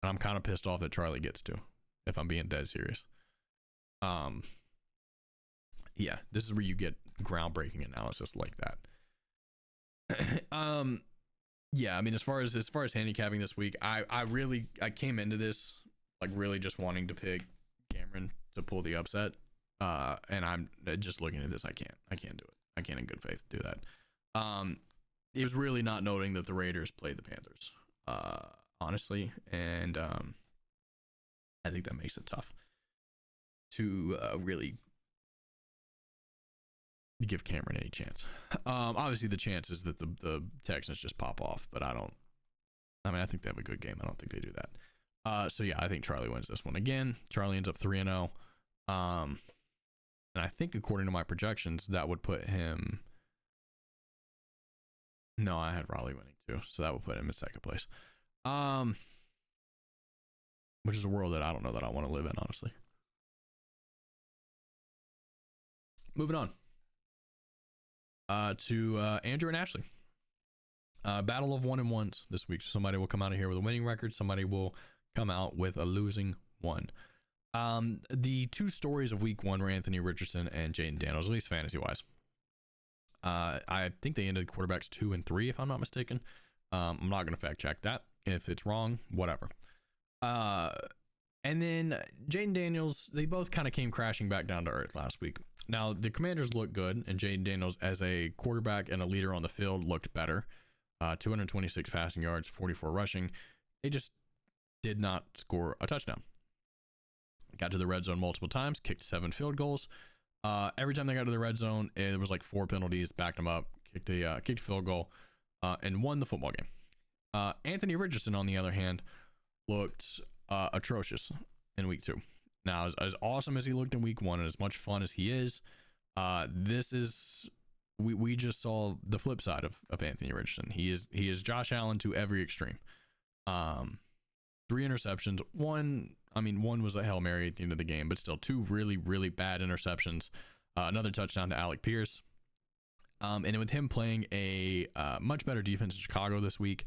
And I'm kind of pissed off that Charlie gets to, if I'm being dead serious. This is where you get groundbreaking analysis like that. As far as handicapping this week, I came into this like really just wanting to pick Cameron to pull the upset. And I'm just looking at this. I can't do it. I can't in good faith do that. it was really not noting that the Raiders played the Panthers, honestly, and I think that makes it tough to really give Cameron any chance. Obviously, the chance is that the Texans just pop off, but I think they have a good game. I don't think they do that. So yeah, I think Charlie wins this one again. Charlie ends up 3-0. And I think according to my projections, that would put him. No, I had Raleigh winning too, so that would put him in second place. Which is a world that I don't know that I want to live in, honestly. Moving on. To Andrew and Ashley. Battle of 1-1s this week. Somebody will come out of here with a winning record. Somebody will come out with a losing one. The two stories of week 1 were Anthony Richardson and Jaden Daniels, at least fantasy wise. I think they ended quarterbacks 2 and 3, if I'm not mistaken. I'm not going to fact check that. If it's wrong, whatever. And then Jaden Daniels, they both kind of came crashing back down to earth last week. Now, the Commanders looked good, and Jaden Daniels, as a quarterback and a leader on the field, looked better. 226 passing yards, 44 rushing. They just did not score a touchdown. Got to the red zone multiple times, kicked 7 field goals. Every time they got to the red zone, it was like 4 penalties, backed them up, kicked a field goal, and won the football game. Anthony Richardson, on the other hand, looked atrocious in week 2. Now, as awesome as he looked in week 1 and as much fun as he is, we just saw the flip side of Anthony Richardson. He is Josh Allen to every extreme. 3 interceptions. One was a Hail Mary at the end of the game, but still 2 really, really bad interceptions. Another touchdown to Alec Pierce. And with him playing a much better defense in Chicago this week,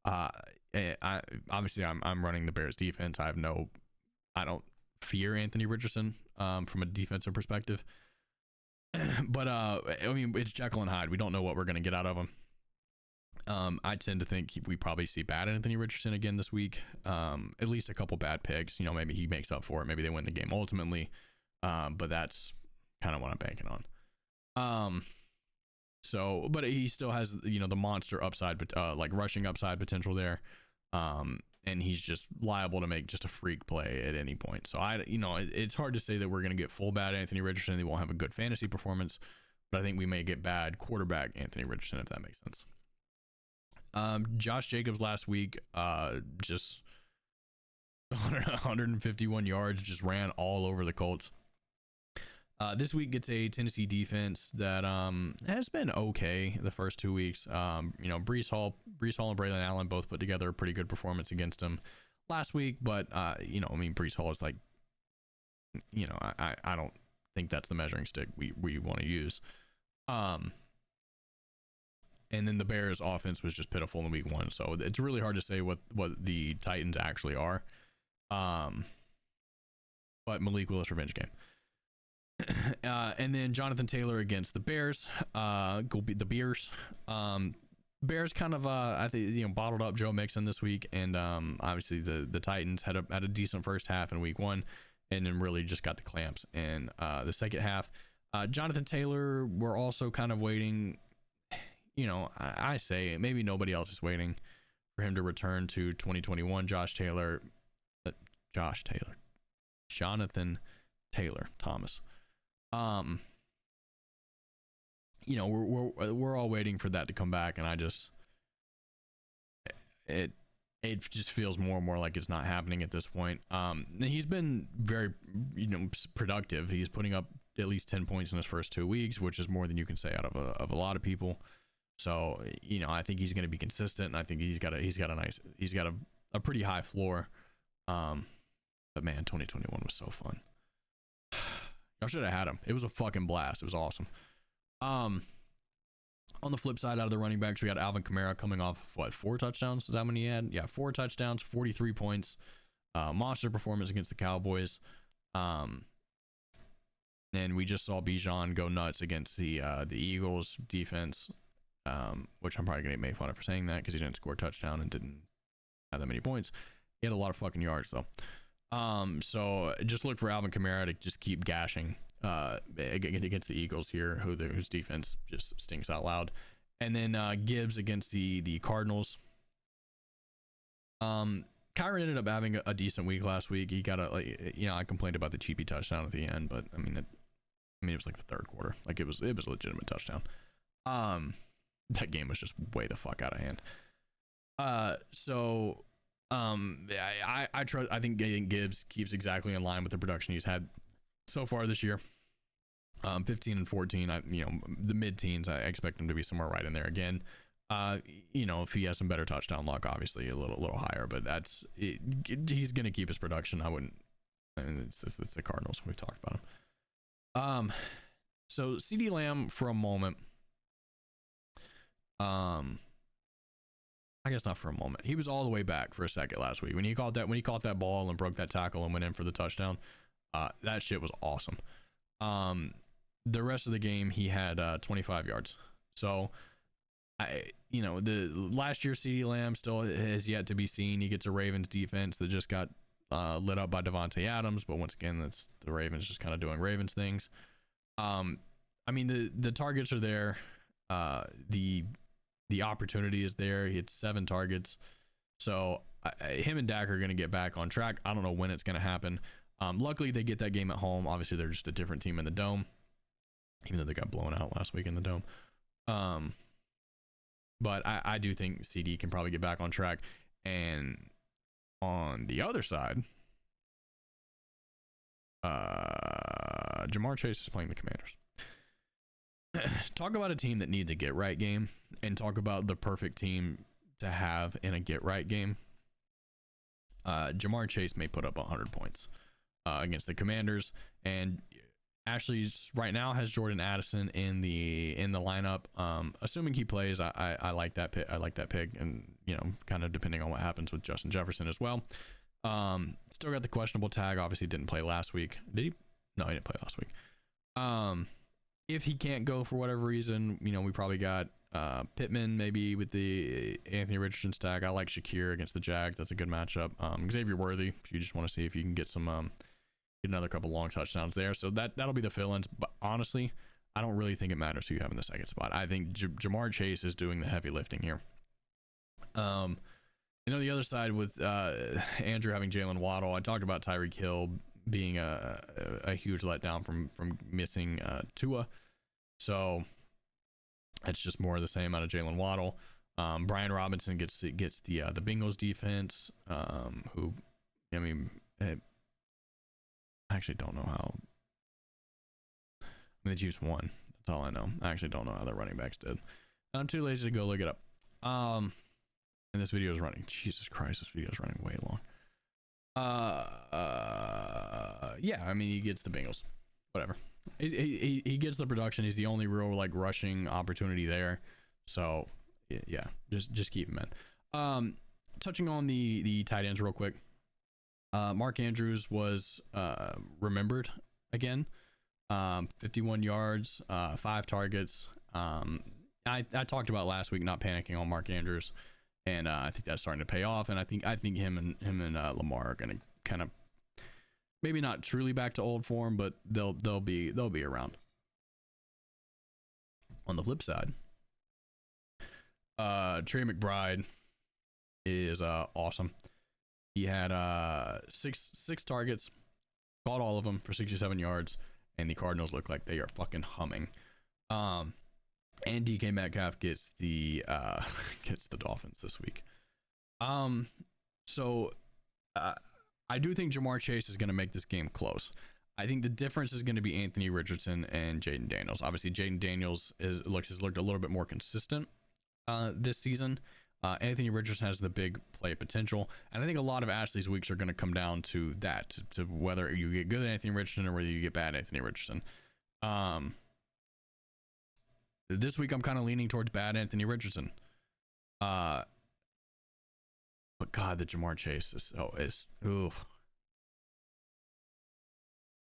obviously I'm running the Bears defense. I don't fear Anthony Richardson from a defensive perspective. But it's Jekyll and Hyde. We don't know what we're going to get out of him. I tend to think we probably see bad Anthony Richardson again this week. At least a couple bad picks. Maybe he makes up for it. Maybe they win the game ultimately. But that's kind of what I'm banking on. But he still has the monster upside, but like rushing upside potential there. And he's just liable to make just a freak play at any point. So it's hard to say that we're going to get full bad Anthony Richardson. He won't have a good fantasy performance, but I think we may get bad quarterback Anthony Richardson, if that makes sense. Josh Jacobs last week, just 151 yards, just ran all over the Colts. This week gets a Tennessee defense that has been okay the first 2 weeks. Breece Hall and Braylon Allen both put together a pretty good performance against him last week, but Breece Hall is like, I don't think that's the measuring stick we want to use. And then the Bears offense was just pitiful in week 1, so it's really hard to say what the Titans actually are. But Malik Willis revenge game. And then Jonathan Taylor against the Bears. Go beat the Bears. Bears kind of I think bottled up Joe Mixon this week, and obviously the Titans had a decent first half in week 1, and then really just got the clamps in the second half. Jonathan Taylor, we're also kind of waiting. I say maybe nobody else is waiting for him to return to 2021. Jonathan Taylor Thomas. We're all waiting for that to come back, and it just feels more and more like it's not happening at this point. He's been very productive. He's putting up at least 10 points in his first 2 weeks, which is more than you can say out of a lot of people. So I think he's going to be consistent, and I think he's got a pretty high floor. But man, 2021 was so fun. Y'all should have had him. It was a fucking blast. It was awesome. On the flip side, out of the running backs, we got Alvin Kamara coming off 4 touchdowns. Is that when he had? Yeah, 4 touchdowns, 43 points. Monster performance against the Cowboys. And we just saw Bijan go nuts against the Eagles defense, which I'm probably gonna get made fun of for saying that because he didn't score a touchdown and didn't have that many points. He had a lot of fucking yards though. So just look for Alvin Kamara to just keep gashing against the Eagles here, whose defense just stinks out loud. And then Gibbs against the Cardinals. Kyron ended up having a decent week last week. He got I complained about the cheapy touchdown at the end, but I mean it was like the third quarter. Like it was a legitimate touchdown. That game was just way the fuck out of hand. I trust. I think Gibbs keeps exactly in line with the production he's had so far this year. 15 and 14. The mid-teens. I expect him to be somewhere right in there again. If he has some better touchdown luck, obviously a little higher. But that's it, he's gonna keep his production. I mean, it's the Cardinals. We've talked about him. So CeeDee Lamb for a moment. I guess not for a moment. He was all the way back for a second last week when he caught that ball and broke that tackle and went in for the touchdown. That shit was awesome. The rest of the game he had 25 yards. So the last year CeeDee Lamb still has yet to be seen. He gets a Ravens defense that just got lit up by Devontae Adams, but once again, that's the Ravens just kind of doing Ravens things. I mean the targets are there. The opportunity is there. He had 7 targets. So him and Dak are going to get back on track. I don't know when it's going to happen. Luckily, they get that game at home. Obviously, they're just a different team in the Dome, even though they got blown out last week in the Dome. But I do think CD can probably get back on track. And on the other side, Jamar Chase is playing the Commanders. Talk about a team that needs a get right game, and talk about the perfect team to have in a get right game. Jamar Chase may put up 100 points against the Commanders, and Ashley right now has Jordan Addison in the lineup. Assuming he plays, I like that pick. I like that pick, and kind of depending on what happens with Justin Jefferson as well. Still got the questionable tag. Obviously didn't play last week. Did he? No, he didn't play last week. If he can't go for whatever reason, we probably got Pittman maybe with the Anthony Richardson stack. I like Shakir against the Jags. That's a good matchup. Xavier Worthy, if you just want to see if you can get some get another couple long touchdowns there. So that'll be the fill-ins. But honestly, I don't really think it matters who you have in the second spot. I think Jamar Chase is doing the heavy lifting here. The other side with Andrew having Jalen Waddle, I talked about Tyreek Hill being a huge letdown from missing Tua. So that's just more of the same out of Jalen Waddle. Brian Robinson gets the Bengals defense, who, I mean, I actually don't know how. I mean, the Chiefs won. That's all I know. I actually don't know how their running backs did. I'm too lazy to go look it up. And this video is running. Jesus Christ, this video is running way long. Yeah, I mean, he gets the Bengals. Whatever. He gets the production. He's the only real rushing opportunity there. So yeah, just keep him in. Touching on the tight ends real quick. Mark Andrews was remembered again. 51 yards, 5 targets. I talked about last week not panicking on Mark Andrews, and I think that's starting to pay off. And I think him and Lamar are going to kind of maybe not truly back to old form, but they'll be around. On the flip side, Trey McBride is awesome. He had six targets, caught all of them for 67 yards, and the Cardinals look like they are fucking humming. And DK Metcalf gets the Dolphins this week. So I do think Jamar Chase is going to make this game close. I think the difference is going to be Anthony Richardson and Jaden Daniels. Obviously, Jaden Daniels has looked a little bit more consistent this season. Anthony Richardson has the big play potential, and I think a lot of Ashley's weeks are going to come down to that, to whether you get good Anthony Richardson or whether you get bad Anthony Richardson. This week I'm kind of leaning towards bad Anthony Richardson. But God, the Jamar Chase is oof.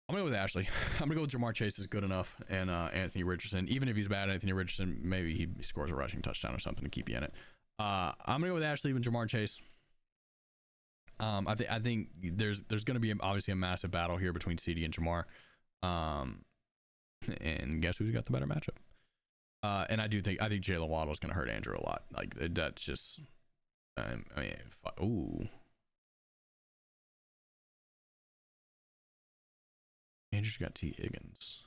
I'm gonna go with Ashley. I'm gonna go with Jamar Chase is good enough, and Anthony Richardson, even if he's bad Anthony Richardson, maybe he scores a rushing touchdown or something to keep you in it. I'm gonna go with Ashley and Jamar Chase. I think there's gonna be obviously a massive battle here between CD and Jamar. And guess who's got the better matchup? And I think Jalen Waddle is going to hurt Andrew a lot. Like that's just, I mean, ooh, Andrew's got T Higgins.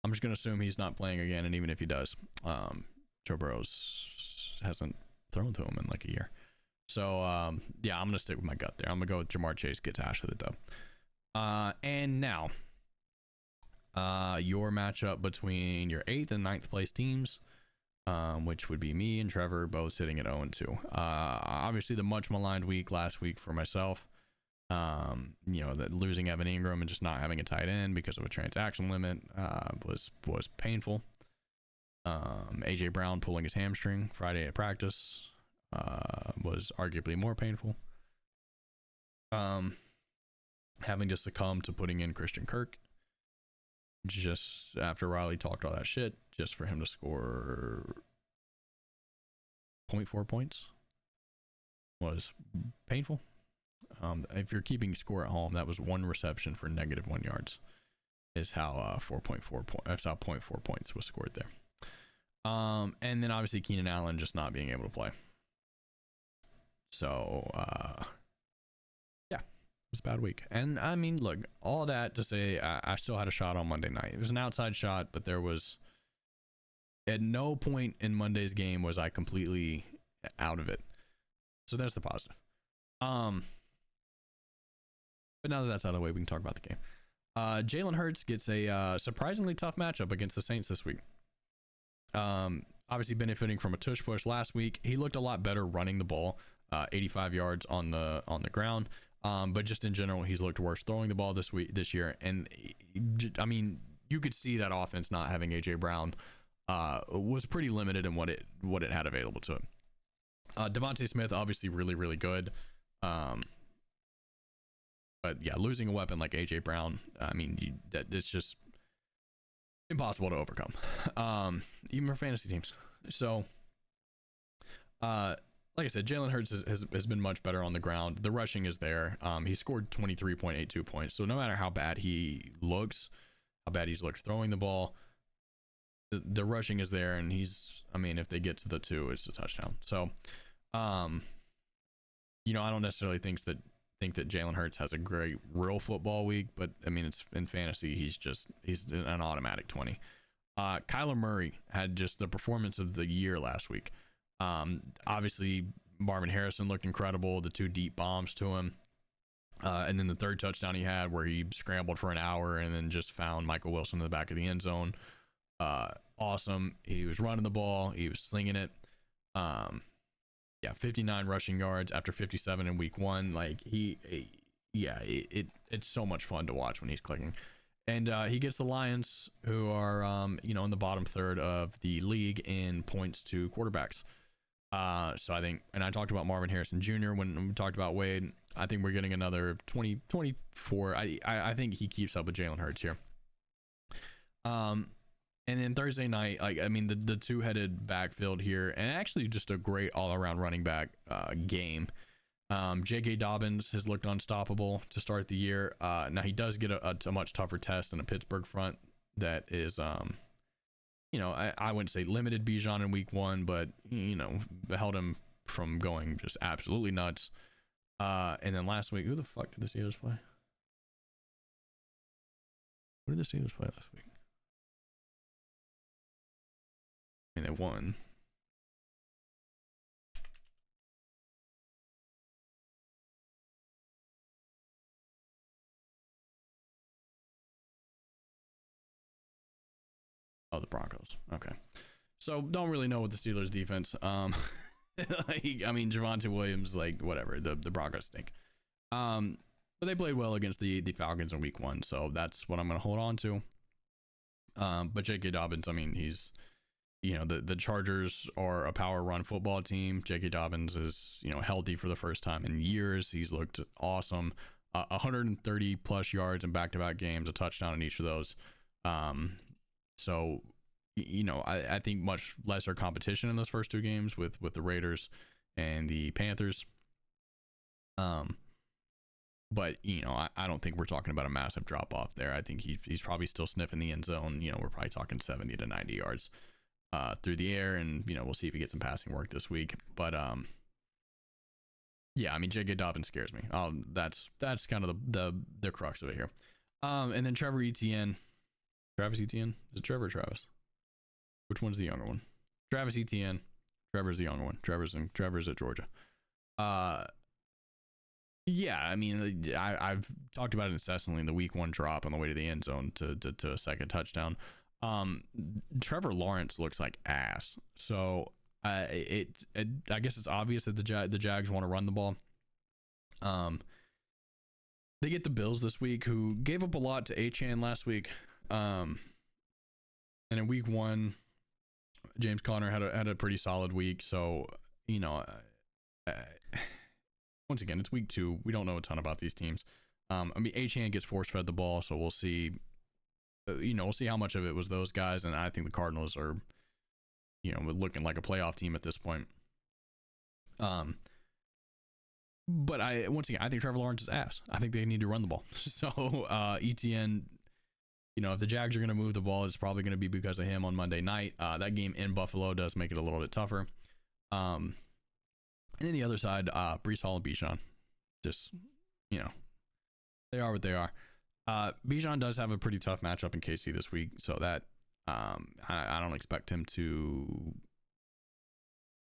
I'm just going to assume he's not playing again, and even if he does, Joe Burrows hasn't thrown to him in like a year. So yeah, I'm going to stick with my gut there. I'm going to go with Jamar Chase, gets Ashley the dub. And now, your matchup between your 8th and 9th place teams, which would be me and Trevor, both sitting at 0-2. Obviously, the much maligned week last week for myself. That losing Evan Ingram and just not having a tight end because of a transaction limit was painful. AJ Brown pulling his hamstring Friday at practice was arguably more painful. Having to succumb to putting in Christian Kirk just after Riley talked all that shit, just for him to score 0.4 points was painful. If you're keeping score at home, that was one reception for -1 yards is how 0.4 points was scored there. And then obviously Keenan Allen just not being able to play. So yeah, it was a bad week. And I mean, look, all that to say, I still had a shot on Monday night. It was an outside shot, but there was at no point in Monday's game was I completely out of it. So there's the positive. But now that that's out of the way, we can talk about the game. Jalen Hurts gets a surprisingly tough matchup against the Saints this week. Obviously benefiting from a tush push last week. He looked a lot better running the ball, 85 yards on the ground. But just in general, he's looked worse throwing the ball this year. And I mean, you could see that offense not having AJ Brown was pretty limited in what it had available to him. Devontae Smith obviously really, really good. But yeah, losing a weapon like AJ Brown, I mean, it's just impossible to overcome, even for fantasy teams. So, like I said, Jalen Hurts has been much better on the ground. The rushing is there. He scored 23.82 points. So no matter how bad he looks, how bad he's looked throwing the ball, the rushing is there, and if they get to the 2, it's a touchdown. So, I don't necessarily think that Jalen Hurts has a great real football week, but I mean, it's in fantasy, he's an automatic 20. Kyler Murray had just the performance of the year last week. Obviously Marvin Harrison looked incredible, the 2 deep bombs to him. And then the 3rd touchdown he had where he scrambled for an hour and then just found Michael Wilson in the back of the end zone. Awesome. He was running the ball, he was slinging it. 59 rushing yards after 57 in week 1. Like it's so much fun to watch when he's clicking. And he gets the Lions, who are in the bottom third of the league in points to quarterbacks. So I think, and I talked about Marvin Harrison Jr. when we talked about Wade. I think we're getting another 24. I think he keeps up with Jalen Hurts here. And then Thursday night, the 2-headed backfield here, and actually just a great all-around running back game. J.K. Dobbins has looked unstoppable to start the year. Now he does get a much tougher test in a Pittsburgh front that is, I wouldn't say limited Bijan in week 1, but held him from going just absolutely nuts. And then last week, who the fuck did the Steelers play? What did the Steelers play last week? I mean, they won. Oh, the Broncos. Okay. So don't really know what the Steelers defense. Javonte Williams, whatever. The Broncos stink. But they played well against the Falcons in week 1, so that's what I'm gonna hold on to. But J.K. Dobbins, he's the Chargers are a power run football team. J.K. Dobbins is, healthy for the first time in years. He's looked awesome. 130 plus yards in back-to-back games, a touchdown in each of those. So, I think much lesser competition in those first 2 games with the Raiders and the Panthers. But I don't think we're talking about a massive drop off there. I think he's probably still sniffing the end zone. We're probably talking 70 to 90 yards through the air, and we'll see if he gets some passing work this week. But yeah, I mean, J.K. Dobbins scares me. That's kind of the crux of it here. And then Trevor Etienne. Travis Etienne? Is it Trevor or Travis? Which one's the younger one? Travis Etienne. Trevor's the younger one. Trevor's at Georgia. Yeah, I mean, I've talked about it incessantly in the week 1 drop on the way to the end zone to a second touchdown. Trevor Lawrence looks like ass. So I guess it's obvious that the Jags want to run the ball. They get the Bills this week, who gave up a lot to Achane last week. And in week 1, James Conner had a pretty solid week. So once again, it's week 2. We don't know a ton about these teams. I mean, Achane gets force fed the ball, so we'll see. We'll see how much of it was those guys, and I think the Cardinals are, looking like a playoff team at this point. But once again, I think Trevor Lawrence is ass. I think they need to run the ball. So Etienne, if the Jags are going to move the ball, it's probably going to be because of him on Monday night. That game in Buffalo does make it a little bit tougher. And then the other side, Breece Hall and Bijan, just they are what they are. Bijan does have a pretty tough matchup in KC this week, so that I don't expect him to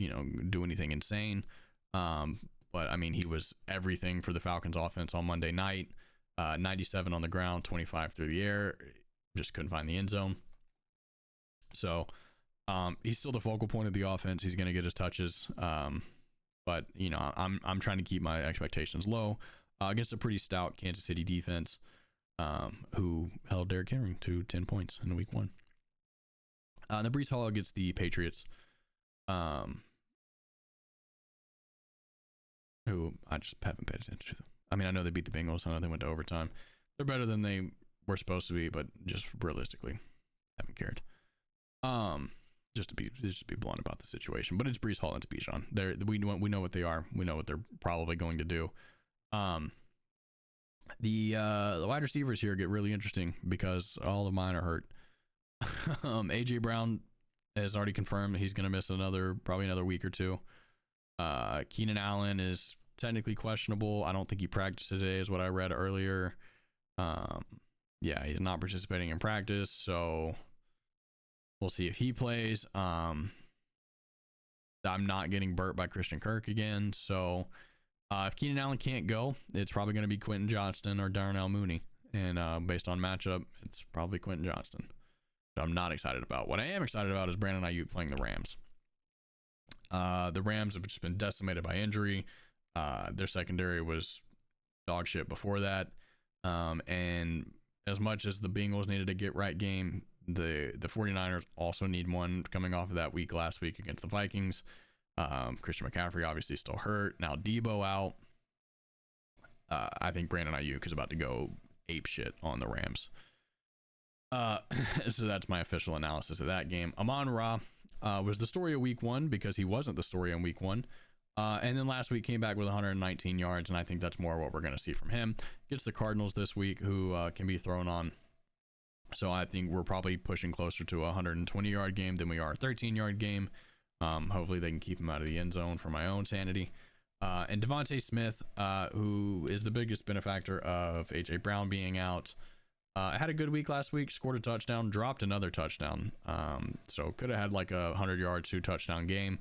do anything insane. But I mean, he was everything for the Falcons offense on Monday night. 97 on the ground, 25 through the air. Just couldn't find the end zone. So he's still the focal point of the offense. He's going to get his touches. But I'm trying to keep my expectations low against a pretty stout Kansas City defense, who held Derrick Henry to 10 points in week 1. The Breece Hall gets the Patriots, who I just haven't paid attention to them. I mean, I know they beat the Bengals. I know they went to overtime. They're better than they were supposed to be, but just realistically, haven't cared. Just to be blunt about the situation, but it's Breece Hall and it's Bijan. We know what they are. We know what they're probably going to do. The wide receivers here get really interesting because all of mine are hurt. AJ Brown has already confirmed he's going to miss probably another week or 2. Keenan Allen is technically questionable. I don't think he practiced today, is what I read earlier. Yeah, he's not participating in practice, so we'll see if he plays. I'm not getting burnt by Christian Kirk again, so if Keenan Allen can't go, it's probably going to be Quentin Johnston or Darnell Mooney, and based on matchup, it's probably Quentin Johnston. I'm not excited about. What I am excited about is Brandon Ayuk playing the Rams. The Rams have just been decimated by injury. Their secondary was dog shit before that. And as much as the Bengals needed a get right game, the 49ers also need one coming off of that week last week against the Vikings. Christian McCaffrey obviously still hurt. Now Debo out. I think Brandon Ayuk is about to go ape shit on the Rams. So that's my official analysis of that game. Amon-Ra was the story of week 1 because he wasn't the story in week 1. And then last week came back with 119 yards, and I think that's more what we're going to see from him. Gets the Cardinals this week, who can be thrown on. So I think we're probably pushing closer to a 120-yard game than we are a 13-yard game. Hopefully they can keep him out of the end zone for my own sanity. And Devontae Smith, who is the biggest benefactor of A.J. Brown being out, had a good week last week, scored a touchdown, dropped another touchdown. So could have had like a 100-yard, 2-touchdown game.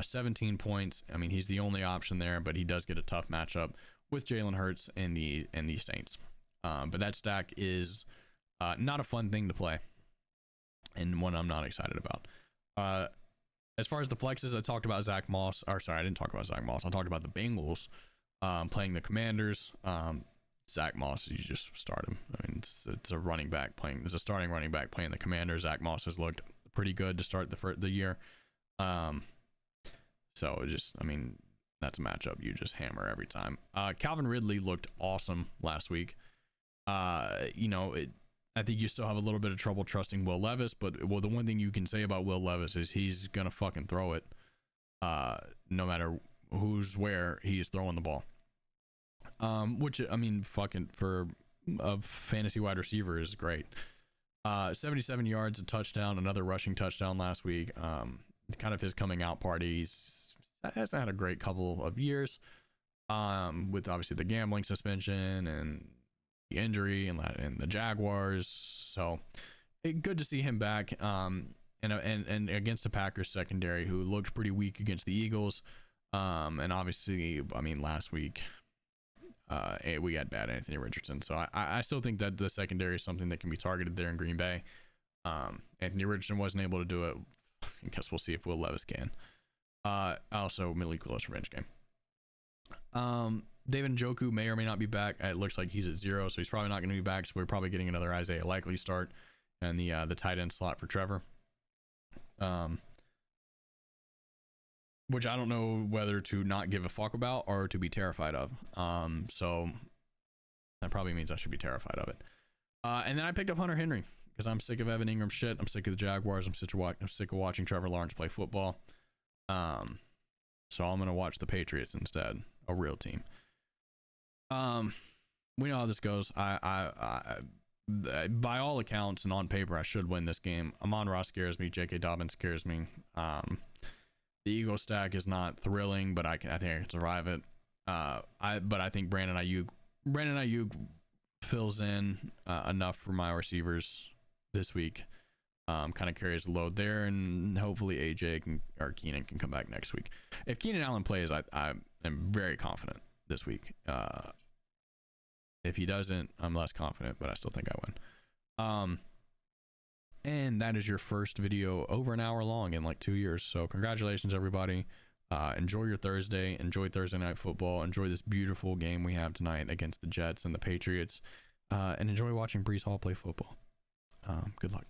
17 points. I mean, he's the only option there, but he does get a tough matchup with Jalen Hurts and the Saints. But that stack is not a fun thing to play, and one I'm not excited about. As far as the flexes, I talked about Zach Moss. Or sorry, I didn't talk about Zach Moss. I talked about the Bengals playing the Commanders. Zach Moss, you just start him. I mean, it's a running back playing. It's a starting running back playing the Commanders. Zach Moss has looked pretty good to start the year. So that's a matchup you just hammer every time. Calvin Ridley looked awesome last week. I think you still have a little bit of trouble trusting Will Levis, but the one thing you can say about Will Levis is he's gonna fucking throw it. No matter who's where, he's throwing the ball. Which I mean, fucking for a fantasy wide receiver is great. 77 yards, a touchdown, another rushing touchdown last week. Kind of his coming out party. He's hasn't had a great couple of years. With obviously the gambling suspension and the injury and the Jaguars. So good to see him back. And against the Packers secondary, who looked pretty weak against the Eagles. And obviously, I mean, last week we had bad Anthony Richardson. So I still think that the secondary is something that can be targeted there in Green Bay. Anthony Richardson wasn't able to do it. I guess we'll see if Will Levis can. Also, Malik Willis revenge game. David Njoku may or may not be back. It looks like he's at 0, so he's probably not going to be back. So we're probably getting another Isaiah Likely start and the tight end slot for Trevor. Which I don't know whether to not give a fuck about or to be terrified of. So that probably means I should be terrified of it. And then I picked up Hunter Henry because I'm sick of Evan Ingram shit. I'm sick of the Jaguars. I'm sick of watching Trevor Lawrence play football. So I'm gonna watch the Patriots instead, a real team. We know how this goes. I by all accounts and on paper, I should win this game. Amon-Ra scares me. J.K. Dobbins scares me. The Eagle stack is not thrilling, but I think I can survive it. But I think Brandon Ayuk fills in enough for my receivers this week. Kind of carries the load there, and hopefully AJ or Keenan can come back next week. If Keenan Allen plays, I am very confident this week. If he doesn't, I'm less confident, but I still think I win. And that is your first video over an hour long in like 2 years. So congratulations, everybody. Enjoy your Thursday. Enjoy Thursday Night Football. Enjoy this beautiful game we have tonight against the Jets and the Patriots. And enjoy watching Breece Hall play football. Good luck.